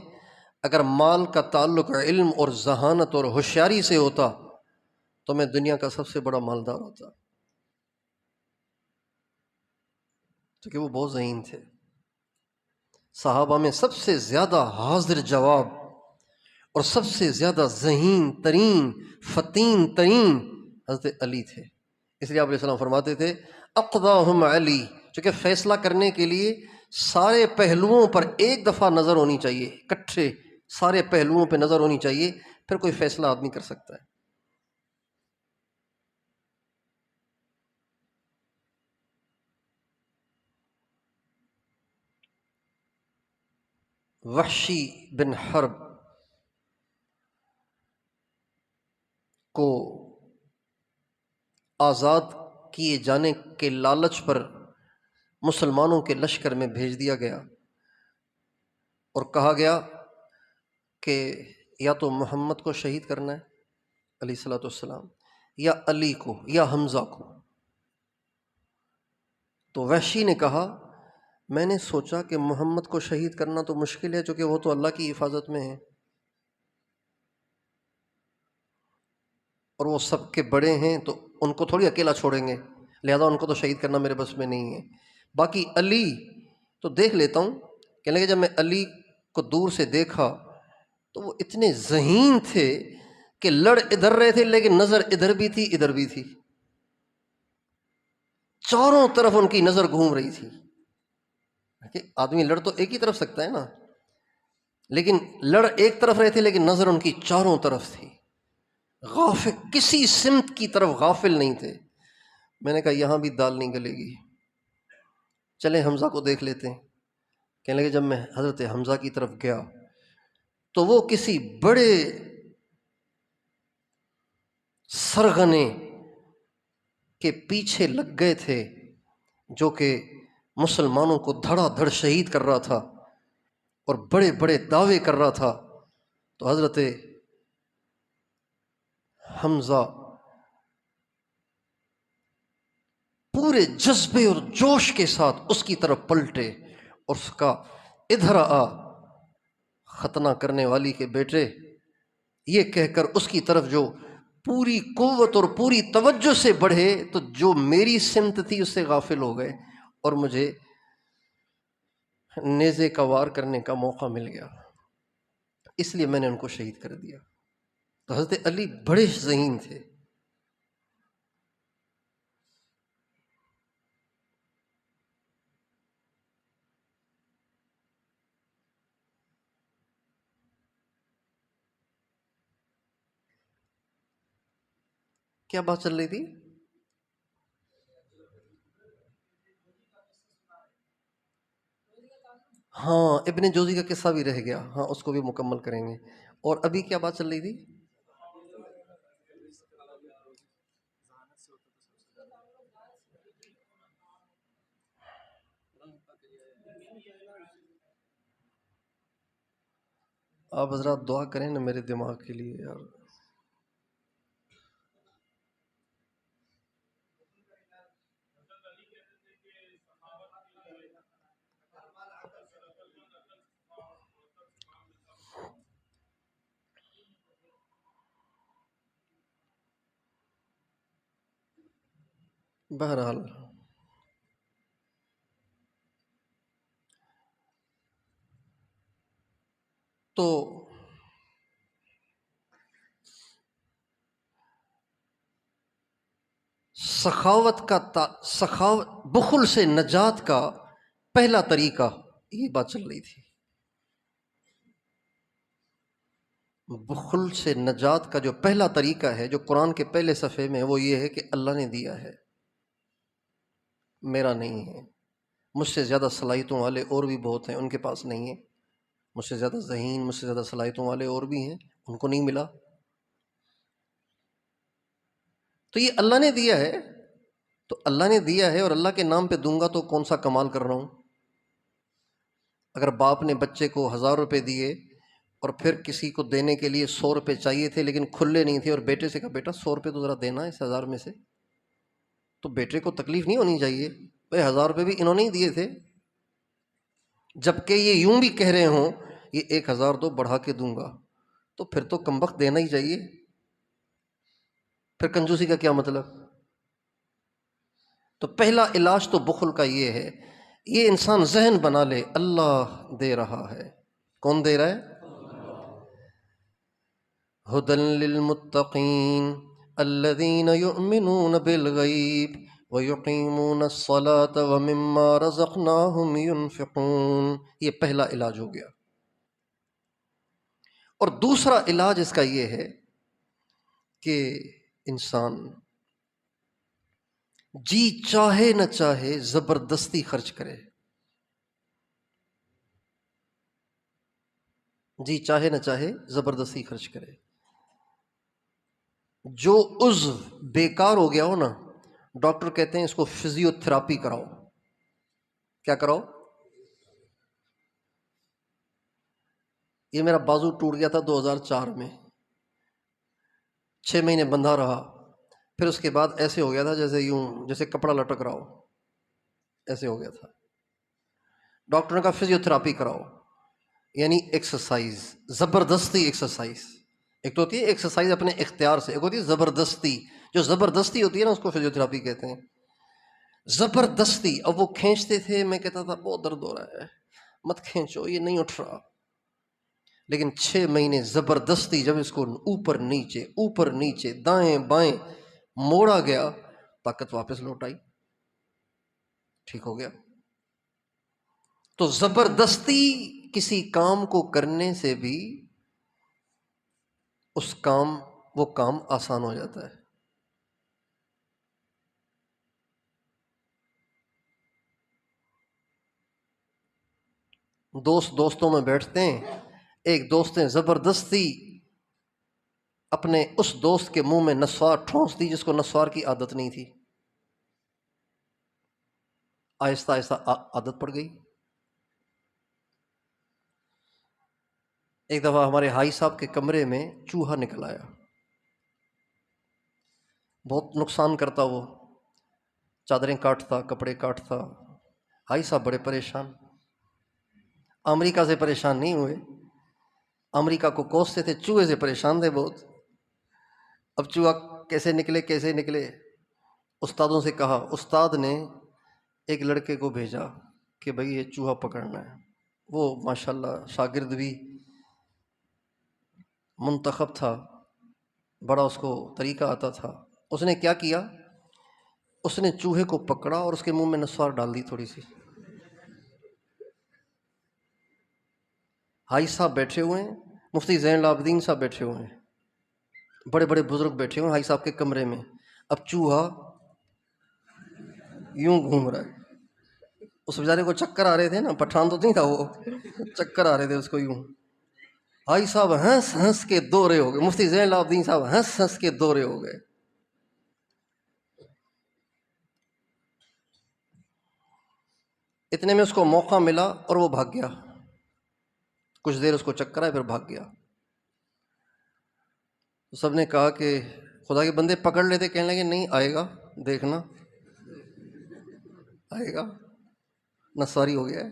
اگر مال کا تعلق علم اور ذہانت اور ہوشیاری سے ہوتا تو میں دنیا کا سب سے بڑا مالدار ہوتا، کیونکہ وہ بہت ذہین تھے۔ صحابہ میں سب سے زیادہ حاضر جواب اور سب سے زیادہ ذہین ترین فتین ترین حضرت علی تھے۔ اس لیے آپ علیہ السلام فرماتے تھے اقضاہم علی، چونکہ فیصلہ کرنے کے لیے سارے پہلوؤں پر ایک دفعہ نظر ہونی چاہیے، اکٹھے سارے پہلوؤں پہ نظر ہونی چاہیے، پھر کوئی فیصلہ آدمی کر سکتا ہے۔ وحشی بن حرب کو آزاد کیے جانے کے لالچ پر مسلمانوں کے لشکر میں بھیج دیا گیا اور کہا گیا کہ یا تو محمد کو شہید کرنا ہے علیہ الصلوۃ والسلام، یا علی کو، یا حمزہ کو۔ تو وحشی نے کہا میں نے سوچا کہ محمد کو شہید کرنا تو مشکل ہے، چونکہ وہ تو اللہ کی حفاظت میں ہے، اور وہ سب کے بڑے ہیں تو ان کو تھوڑی اکیلا چھوڑیں گے، لہذا ان کو تو شہید کرنا میرے بس میں نہیں ہے۔ باقی علی تو دیکھ لیتا ہوں۔ کہنے لگے جب میں علی کو دور سے دیکھا تو وہ اتنے ذہین تھے کہ لڑ ادھر رہے تھے لیکن نظر ادھر بھی تھی ادھر بھی تھی، چاروں طرف ان کی نظر گھوم رہی تھی۔ کہ آدمی لڑ تو ایک ہی طرف سکتا ہے نا، لیکن لڑ ایک طرف رہے تھے لیکن نظر ان کی چاروں طرف تھی، غافل، کسی سمت کی طرف غافل نہیں تھے۔ میں نے کہا یہاں بھی دال نہیں گلے گی، چلیں حمزہ کو دیکھ لیتے ہیں۔ کہنے لگے جب میں حضرت حمزہ کی طرف گیا تو وہ کسی بڑے سرغنے کے پیچھے لگ گئے تھے جو کہ مسلمانوں کو دھڑا دھڑ شہید کر رہا تھا اور بڑے بڑے دعوے کر رہا تھا۔ تو حضرت حمزہ پورے جذبے اور جوش کے ساتھ اس کی طرف پلٹے اور اس کا ادھر آ ختنہ کرنے والی کے بیٹے، یہ کہہ کر اس کی طرف جو پوری قوت اور پوری توجہ سے بڑھے تو جو میری سمت تھی اس سے غافل ہو گئے اور مجھے نیزے کا وار کرنے کا موقع مل گیا، اس لیے میں نے ان کو شہید کر دیا۔ تو حضرت علی بڑے ذہین تھے۔ کیا بات چل رہی تھی؟ ہاں ابن جوزی کا قصہ بھی رہ گیا، ہاں اس کو بھی مکمل کریں گے۔ اور ابھی کیا بات چل رہی تھی؟ آپ حضرات دعا کریں نا میرے دماغ کے لیے یار۔ بہرحال تو سخاوت بخل سے نجات کا پہلا طریقہ یہ بات چل رہی تھی۔ بخل سے نجات کا جو پہلا طریقہ ہے جو قرآن کے پہلے صفحے میں، وہ یہ ہے کہ اللہ نے دیا ہے، میرا نہیں ہے۔ مجھ سے زیادہ صلاحیتوں والے اور بھی بہت ہیں، ان کے پاس نہیں ہے۔ مجھ سے زیادہ ذہین، مجھ سے زیادہ صلاحیتوں والے اور بھی ہیں، ان کو نہیں ملا۔ تو یہ اللہ نے دیا ہے، تو اللہ نے دیا ہے اور اللہ کے نام پہ دوں گا تو کون سا کمال کر رہا ہوں؟ اگر باپ نے بچے کو 1000 روپے دیے اور پھر کسی کو دینے کے لیے 100 روپے چاہیے تھے لیکن کھلے نہیں تھے، اور بیٹے سے کہا بیٹا 100 روپے تو ذرا دینا ہے اس 1000 میں سے، تو بیٹے کو تکلیف نہیں ہونی چاہیے، بھائی 1000 روپے بھی انہوں نے ہی دیے تھے، جبکہ یہ یوں بھی کہہ رہے ہوں یہ 1000 تو بڑھا کے دوں گا، تو پھر تو کمبخت دینا ہی چاہیے، پھر کنجوسی کا کیا مطلب؟ تو پہلا علاج تو بخل کا یہ ہے، یہ انسان ذہن بنا لے اللہ دے رہا ہے۔ کون دے رہا ہے؟ ہدی للمتقین الذین یؤمنون بالغیب ویقیمون الصلاۃ ومما رزقناہم ینفقون۔ یہ پہلا علاج ہو گیا۔ اور دوسرا علاج اس کا یہ ہے کہ انسان جی چاہے نہ چاہے زبردستی خرچ کرے، جی چاہے نہ چاہے زبردستی خرچ کرے۔ جو عضو بیکار ہو گیا ہو نا، ڈاکٹر کہتے ہیں اس کو فزیو تھراپی کراؤ۔ کیا کراؤ؟ یہ میرا بازو ٹوٹ گیا تھا 2004 میں، 6 مہینے بندھا رہا، پھر اس کے بعد ایسے ہو گیا تھا جیسے یوں، جیسے کپڑا لٹک رہا ہو، ایسے ہو گیا تھا۔ ڈاکٹر نے کہا فزیو تھراپی کراؤ، یعنی ایکسرسائز، زبردستی ایکسرسائز۔ ایک تو ہوتی ہے ایکسرسائز اپنے اختیار سے، ایک ہوتی ہے زبردستی۔ جو زبردستی ہوتی ہے نا اس کو فزیو تھراپی کہتے ہیں، زبردستی۔ اب وہ کھینچتے تھے، میں کہتا تھا بہت درد ہو رہا ہے، مت کھینچو یہ نہیں اٹھ رہا، لیکن 6 مہینے زبردستی جب اس کو اوپر نیچے دائیں بائیں موڑا گیا، طاقت واپس لوٹ آئی، ٹھیک ہو گیا۔ تو زبردستی کسی کام کو کرنے سے بھی وہ کام آسان ہو جاتا ہے۔ دوستوں میں بیٹھتے ہیں، ایک دوست نے زبردستی اپنے اس دوست کے منہ میں نسوار ٹھونس دی جس کو نسوار کی عادت نہیں تھی، آہستہ آہستہ عادت پڑ گئی۔ ایک دفعہ ہمارے حائی صاحب کے کمرے میں چوہا نکل آیا، بہت نقصان کرتا، وہ چادریں کاٹتا، کپڑے کاٹتا۔ حائی صاحب بڑے پریشان، امریکہ سے پریشان نہیں ہوئے، امریکہ کو کوستے تھے، چوہے سے پریشان تھے بہت۔ اب چوہا کیسے نکلے؟ استادوں سے کہا، استاد نے ایک لڑکے کو بھیجا کہ بھئی یہ چوہا پکڑنا ہے۔ وہ ماشاءاللہ شاگرد بھی منتخب تھا، بڑا اس کو طریقہ آتا تھا۔ اس نے کیا کیا؟ اس نے چوہے کو پکڑا اور اس کے منہ میں نسوار ڈال دی تھوڑی سی۔ حائی صاحب بیٹھے ہوئے ہیں، مفتی زین العابدین صاحب بیٹھے ہوئے ہیں، بڑے بڑے بزرگ بیٹھے ہوئے ہیں حائی صاحب کے کمرے میں۔ اب چوہا یوں گھوم رہا ہے، اس بیچارے کو چکر آ رہے تھے نا، پٹھان تو نہیں تھا وہ، چکر آ رہے تھے اس کو یوں۔ حائی صاحب ہنس ہنس کے دورے ہو گئے، مفتی زین العابدین صاحب ہنس ہنس کے دورے ہو گئے۔ اتنے میں اس کو موقع ملا اور وہ بھاگ گیا، کچھ دیر اس کو چکر آئے پھر بھاگ گیا۔ سب نے کہا کہ خدا کے بندے پکڑ لیتے، کہنے لگے نہیں آئے گا، دیکھنا آئے گا، نسواری ہو گیا ہے۔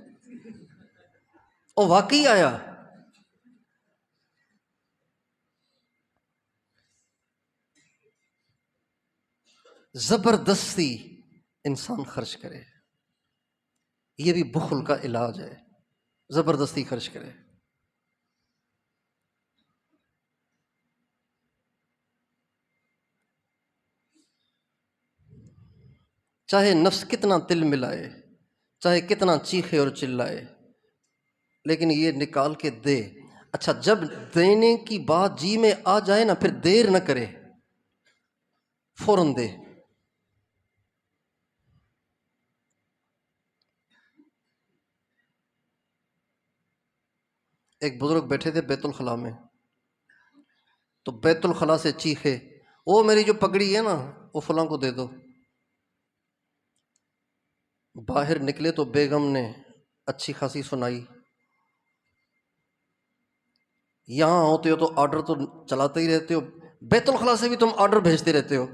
اور واقعی آیا۔ زبردستی انسان خرچ کرے، یہ بھی بخل کا علاج ہے، زبردستی خرچ کرے۔ چاہے نفس کتنا تل ملائے، چاہے کتنا چیخے اور چلائے، لیکن یہ نکال کے دے۔ اچھا، جب دینے کی بات جی میں آ جائے نا، پھر دیر نہ کرے، فوراً دے۔ ایک بزرگ بیٹھے تھے بیت الخلاء میں، تو بیت الخلاء سے چیخے، وہ میری جو پگڑی ہے نا وہ فلاں کو دے دو۔ باہر نکلے تو بیگم نے اچھی خاصی سنائی، یہاں ہوتے ہو تو آرڈر تو چلاتے ہی رہتے ہو، بیت الخلاء سے بھی تم آرڈر بھیجتے رہتے ہو،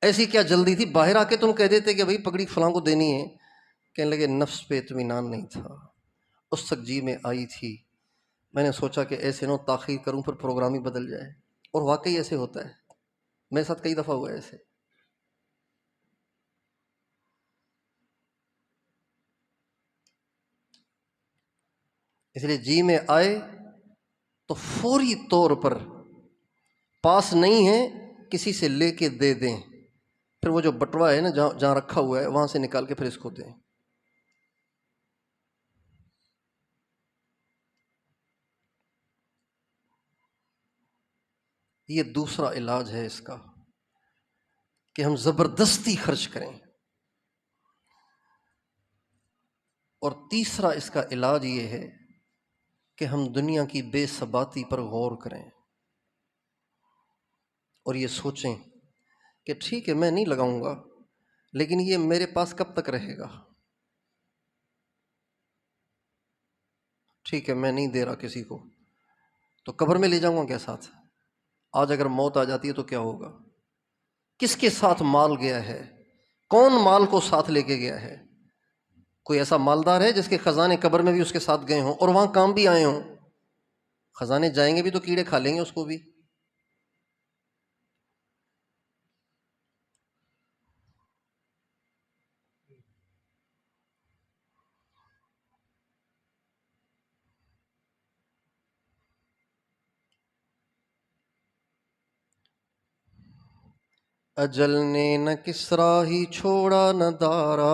ایسی کیا جلدی تھی، باہر آ کے تم کہہ دیتے کہ بھائی پگڑی فلاں کو دینی ہے۔ کہنے لگے نفس پہ اطمینان نہیں تھا، اس تک جی میں آئی تھی، میں نے سوچا کہ ایسے نہ تاخیر کروں پھر پروگرام ہی بدل جائے۔ اور واقعی ایسے ہوتا ہے، میرے ساتھ کئی دفعہ ہوا ہے ایسے۔ اس لیے جی میں آئے تو فوری طور پر، پاس نہیں ہے کسی سے لے کے دے دیں، پھر وہ جو بٹوا ہے نا جہاں رکھا ہوا ہے وہاں سے نکال کے پھر اس کو دیں۔ یہ دوسرا علاج ہے اس کا، کہ ہم زبردستی خرچ کریں۔ اور تیسرا اس کا علاج یہ ہے کہ ہم دنیا کی بے ثباتی پر غور کریں اور یہ سوچیں کہ ٹھیک ہے میں نہیں لگاؤں گا، لیکن یہ میرے پاس کب تک رہے گا؟ ٹھیک ہے میں نہیں دے رہا کسی کو، تو قبر میں لے جاؤں گا کیا ساتھ؟ آج اگر موت آ جاتی ہے تو کیا ہوگا؟ کس کے ساتھ مال گیا ہے؟ کون مال کو ساتھ لے کے گیا ہے؟ کوئی ایسا مالدار ہے جس کے خزانے قبر میں بھی اس کے ساتھ گئے ہوں اور وہاں کام بھی آئے ہوں؟ خزانے جائیں گے بھی تو کیڑے کھا لیں گے اس کو بھی۔ اجل نے نہ کسرا ہی چھوڑا نہ دارا،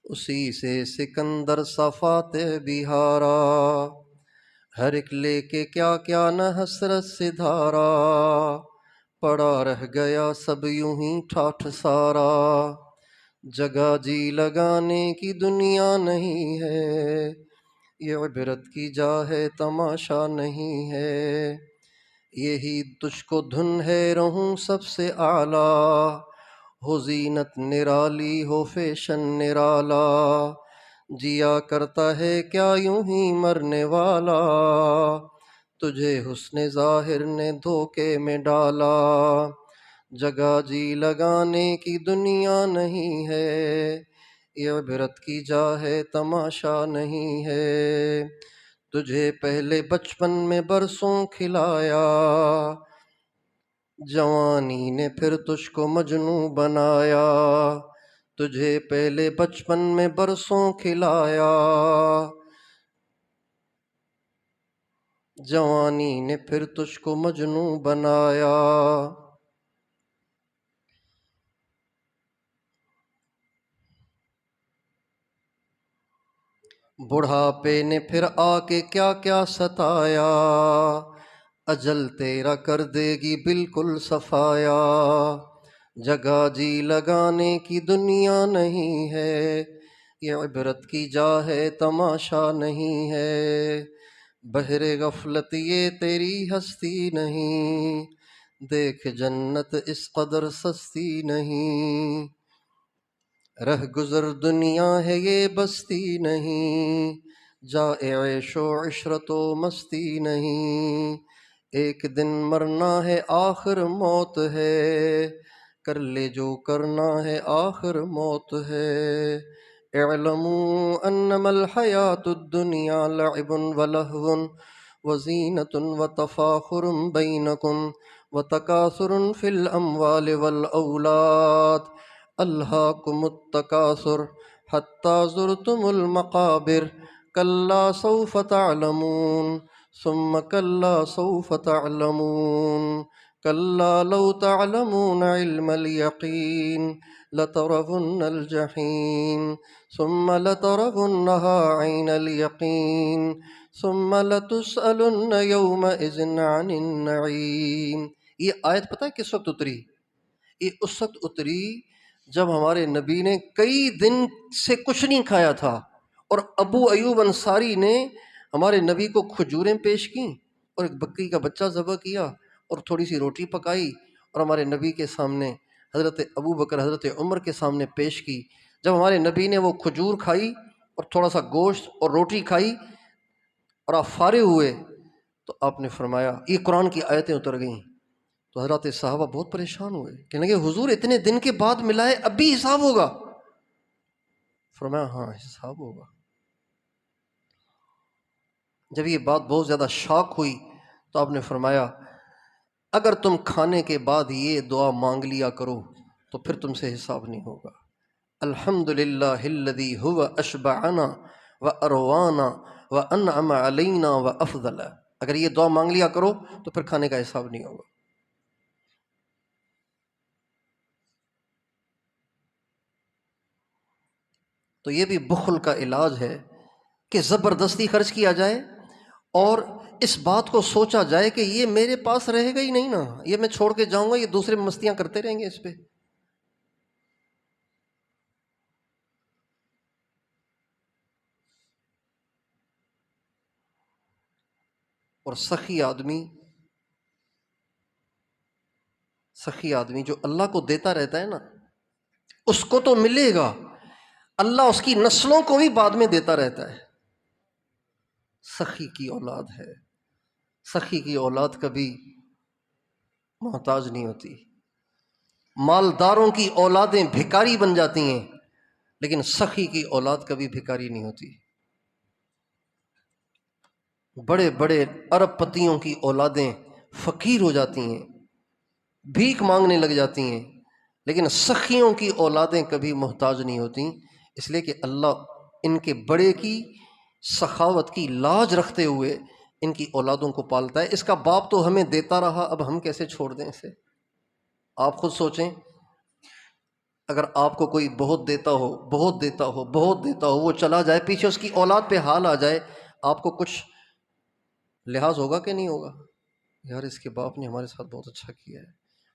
اسی سے سکندر صفات بہارا، ہر ایک لے کے کیا کیا نہ حسرت سے دھارا، پڑا رہ گیا سب یوں ہی ٹھاٹھ سارا، جگہ جی لگانے کی دنیا نہیں ہے، یہ عبرت کی جا ہے تماشا نہیں ہے، یہی تجھ کو دھن ہے رہوں سب سے اعلیٰ، ہو زینت نرالی ہو فیشن نرالا، جیا کرتا ہے کیا یوں ہی مرنے والا، تجھے حسن ظاہر نے دھوکے میں ڈالا، جگہ جی لگانے کی دنیا نہیں ہے، یہ عبرت کی جا ہے تماشا نہیں ہے، تجھے پہلے بچپن میں برسوں کھلایا، جوانی نے پھر تجھ کو مجنوں بنایا، تجھے پہلے بچپن میں برسوں کھلایا، جوانی نے پھر تجھ کو مجنوں بنایا، بڑھاپے نے پھر آ کے کیا کیا ستایا، اجل تیرا کر دے گی بالکل صفایا، جگہ جی لگانے کی دنیا نہیں ہے، یہ عبرت کی جا ہے تماشا نہیں ہے، بحر غفلت یہ تیری ہستی نہیں، دیکھ جنت اس قدر سستی نہیں، رہ گزر دنیا ہے یہ بستی نہیں، جائے عیش و عشرت و مستی نہیں، ایک دن مرنا ہے آخر موت ہے، کر لے جو کرنا ہے آخر موت ہے، اعلموا انما الحیات الدنیا لعب ولہو وزینۃ وتفاخر بینکم وتکاثر فی الاموال والاولاد، الہاکم التکاثر حتی زرتم المقابر، کلا سوف تعلمون ثم کلا سوف تعلمون، کلا لو تعلمون علم الیقین لترون الجحیم ثم لترونها عین الیقین ثم لتسألن يومئذ عن النعیم۔ یہ آیت پتہ ہے کس وقت اتری؟ یہ اس وقت اتری جب ہمارے نبی نے کئی دن سے کچھ نہیں کھایا تھا، اور ابو ایوب انصاری نے ہمارے نبی کو کھجوریں پیش کیں اور ایک بکری کا بچہ ذبح کیا اور تھوڑی سی روٹی پکائی اور ہمارے نبی کے سامنے، حضرت ابو بکر حضرت عمر کے سامنے پیش کی۔ جب ہمارے نبی نے وہ کھجور کھائی اور تھوڑا سا گوشت اور روٹی کھائی اور آپ فارغ ہوئے تو آپ نے فرمایا، یہ قرآن کی آیتیں اتر گئیں۔ تو حضرات صحابہ بہت پریشان ہوئے، کہنے لگے حضور اتنے دن کے بعد ملا ہے، اب بھی حساب ہوگا؟ فرمایا ہاں حساب ہوگا۔ جب یہ بات بہت زیادہ شاک ہوئی تو آپ نے فرمایا اگر تم کھانے کے بعد یہ دعا مانگ لیا کرو تو پھر تم سے حساب نہیں ہوگا۔ الحمد للہ الذی هو اشبعنا واروانا وانعم علینا وافضل، اگر یہ دعا مانگ لیا کرو تو پھر کھانے کا حساب نہیں ہوگا۔ تو یہ بھی بخل کا علاج ہے کہ زبردستی خرچ کیا جائے اور اس بات کو سوچا جائے کہ یہ میرے پاس رہے گا ہی نہیں نا، یہ میں چھوڑ کے جاؤں گا، یہ دوسرے مستیاں کرتے رہیں گے اس پہ۔ اور سخی آدمی جو اللہ کو دیتا رہتا ہے نا، اس کو تو ملے گا، اللہ اس کی نسلوں کو بھی بعد میں دیتا رہتا ہے۔ سخی کی اولاد ہے، سخی کی اولاد کبھی محتاج نہیں ہوتی۔ مالداروں کی اولادیں بھکاری بن جاتی ہیں، لیکن سخی کی اولاد کبھی بھکاری نہیں ہوتی۔ بڑے بڑے ارب پتیوں کی اولادیں فقیر ہو جاتی ہیں، بھیک مانگنے لگ جاتی ہیں، لیکن سخیوں کی اولادیں کبھی محتاج نہیں ہوتیں، اس لیے کہ اللہ ان کے بڑے کی سخاوت کی لاج رکھتے ہوئے ان کی اولادوں کو پالتا ہے۔ اس کا باپ تو ہمیں دیتا رہا، اب ہم کیسے چھوڑ دیں اسے؟ آپ خود سوچیں، اگر آپ کو کوئی بہت دیتا ہو بہت دیتا ہو بہت دیتا ہو، وہ چلا جائے، پیچھے اس کی اولاد پہ حال آ جائے، آپ کو کچھ لحاظ ہوگا کہ نہیں ہوگا؟ یار اس کے باپ نے ہمارے ساتھ بہت اچھا کیا ہے،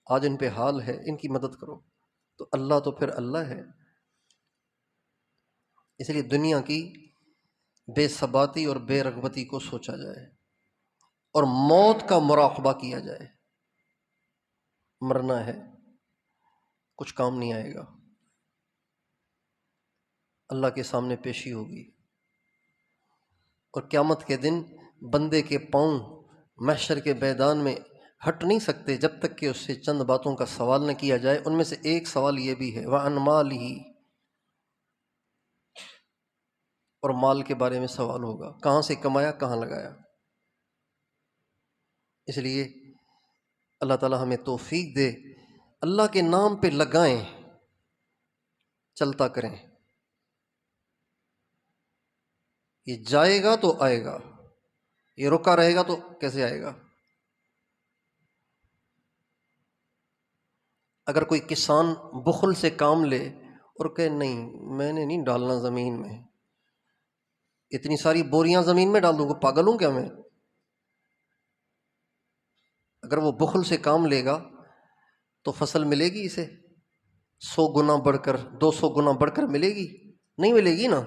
آج ان پہ حال ہے، ان کی مدد کرو۔ تو اللہ تو پھر اللہ ہے۔ اس لیے دنیا کی بے ثباتی اور بے رغبتی کو سوچا جائے اور موت کا مراقبہ کیا جائے۔ مرنا ہے، کچھ کام نہیں آئے گا، اللہ کے سامنے پیشی ہوگی، اور قیامت کے دن بندے کے پاؤں محشر کے میدان میں ہٹ نہیں سکتے جب تک کہ اس سے چند باتوں کا سوال نہ کیا جائے۔ ان میں سے ایک سوال یہ بھی ہے وَعَنْ مَالِهِ، اور مال کے بارے میں سوال ہوگا، کہاں سے کمایا، کہاں لگایا۔ اس لیے اللہ تعالی ہمیں توفیق دے، اللہ کے نام پہ لگائیں، چلتا کریں، یہ جائے گا تو آئے گا، یہ رکا رہے گا تو کیسے آئے گا؟ اگر کوئی کسان بخل سے کام لے اور کہے نہیں میں نے نہیں ڈالنا زمین میں، اتنی ساری بوریاں زمین میں ڈال دوں گا، پاگل ہوں کیا میں؟ اگر وہ بخل سے کام لے گا تو فصل ملے گی اسے 100 گنا بڑھ کر، 200 گنا بڑھ کر ملے گی؟ نہیں ملے گی نا،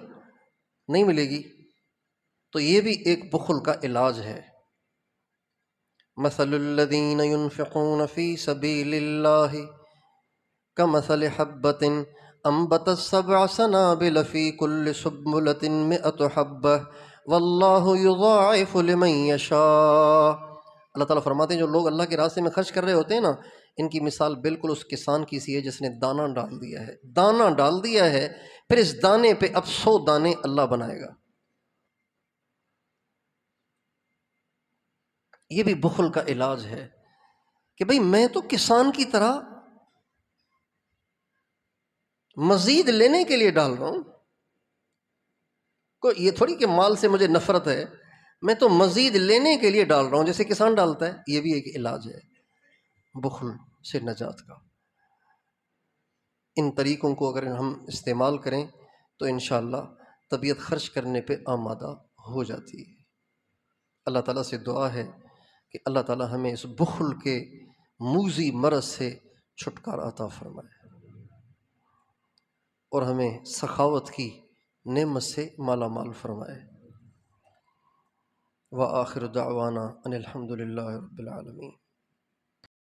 نہیں ملے گی۔ تو یہ بھی ایک بخل کا علاج ہے۔ مثل الذین ينفقون فی سبیل اللہ کمثل حبۃ انبتت 7 سنابل فی کل سنبلۃ 100 حبۃ واللہ یضاعف لمن یشاء۔ اللہ تعالیٰ فرماتے ہیں جو لوگ اللہ کے راستے میں خرچ کر رہے ہوتے ہیں نا، ان کی مثال بالکل اس کسان کی سی ہے جس نے دانہ ڈال دیا ہے، دانہ ڈال دیا ہے، پھر اس دانے پہ اب 100 دانے اللہ بنائے گا۔ یہ بھی بخل کا علاج ہے کہ بھئی میں تو کسان کی طرح مزید لینے کے لیے ڈال رہا ہوں، کوئی یہ تھوڑی کہ مال سے مجھے نفرت ہے، میں تو مزید لینے کے لیے ڈال رہا ہوں جیسے کسان ڈالتا ہے۔ یہ بھی ایک علاج ہے بخل سے نجات کا۔ ان طریقوں کو اگر ہم استعمال کریں تو انشاءاللہ طبیعت خرچ کرنے پہ آمادہ ہو جاتی ہے۔ اللہ تعالیٰ سے دعا ہے کہ اللہ تعالیٰ ہمیں اس بخل کے موذی مرض سے چھٹکارا عطا فرمائے اور ہمیں سخاوت کی نعمت سے مالا مال فرمائے۔ وآخر دعوانا ان الحمد للہ رب العالمین۔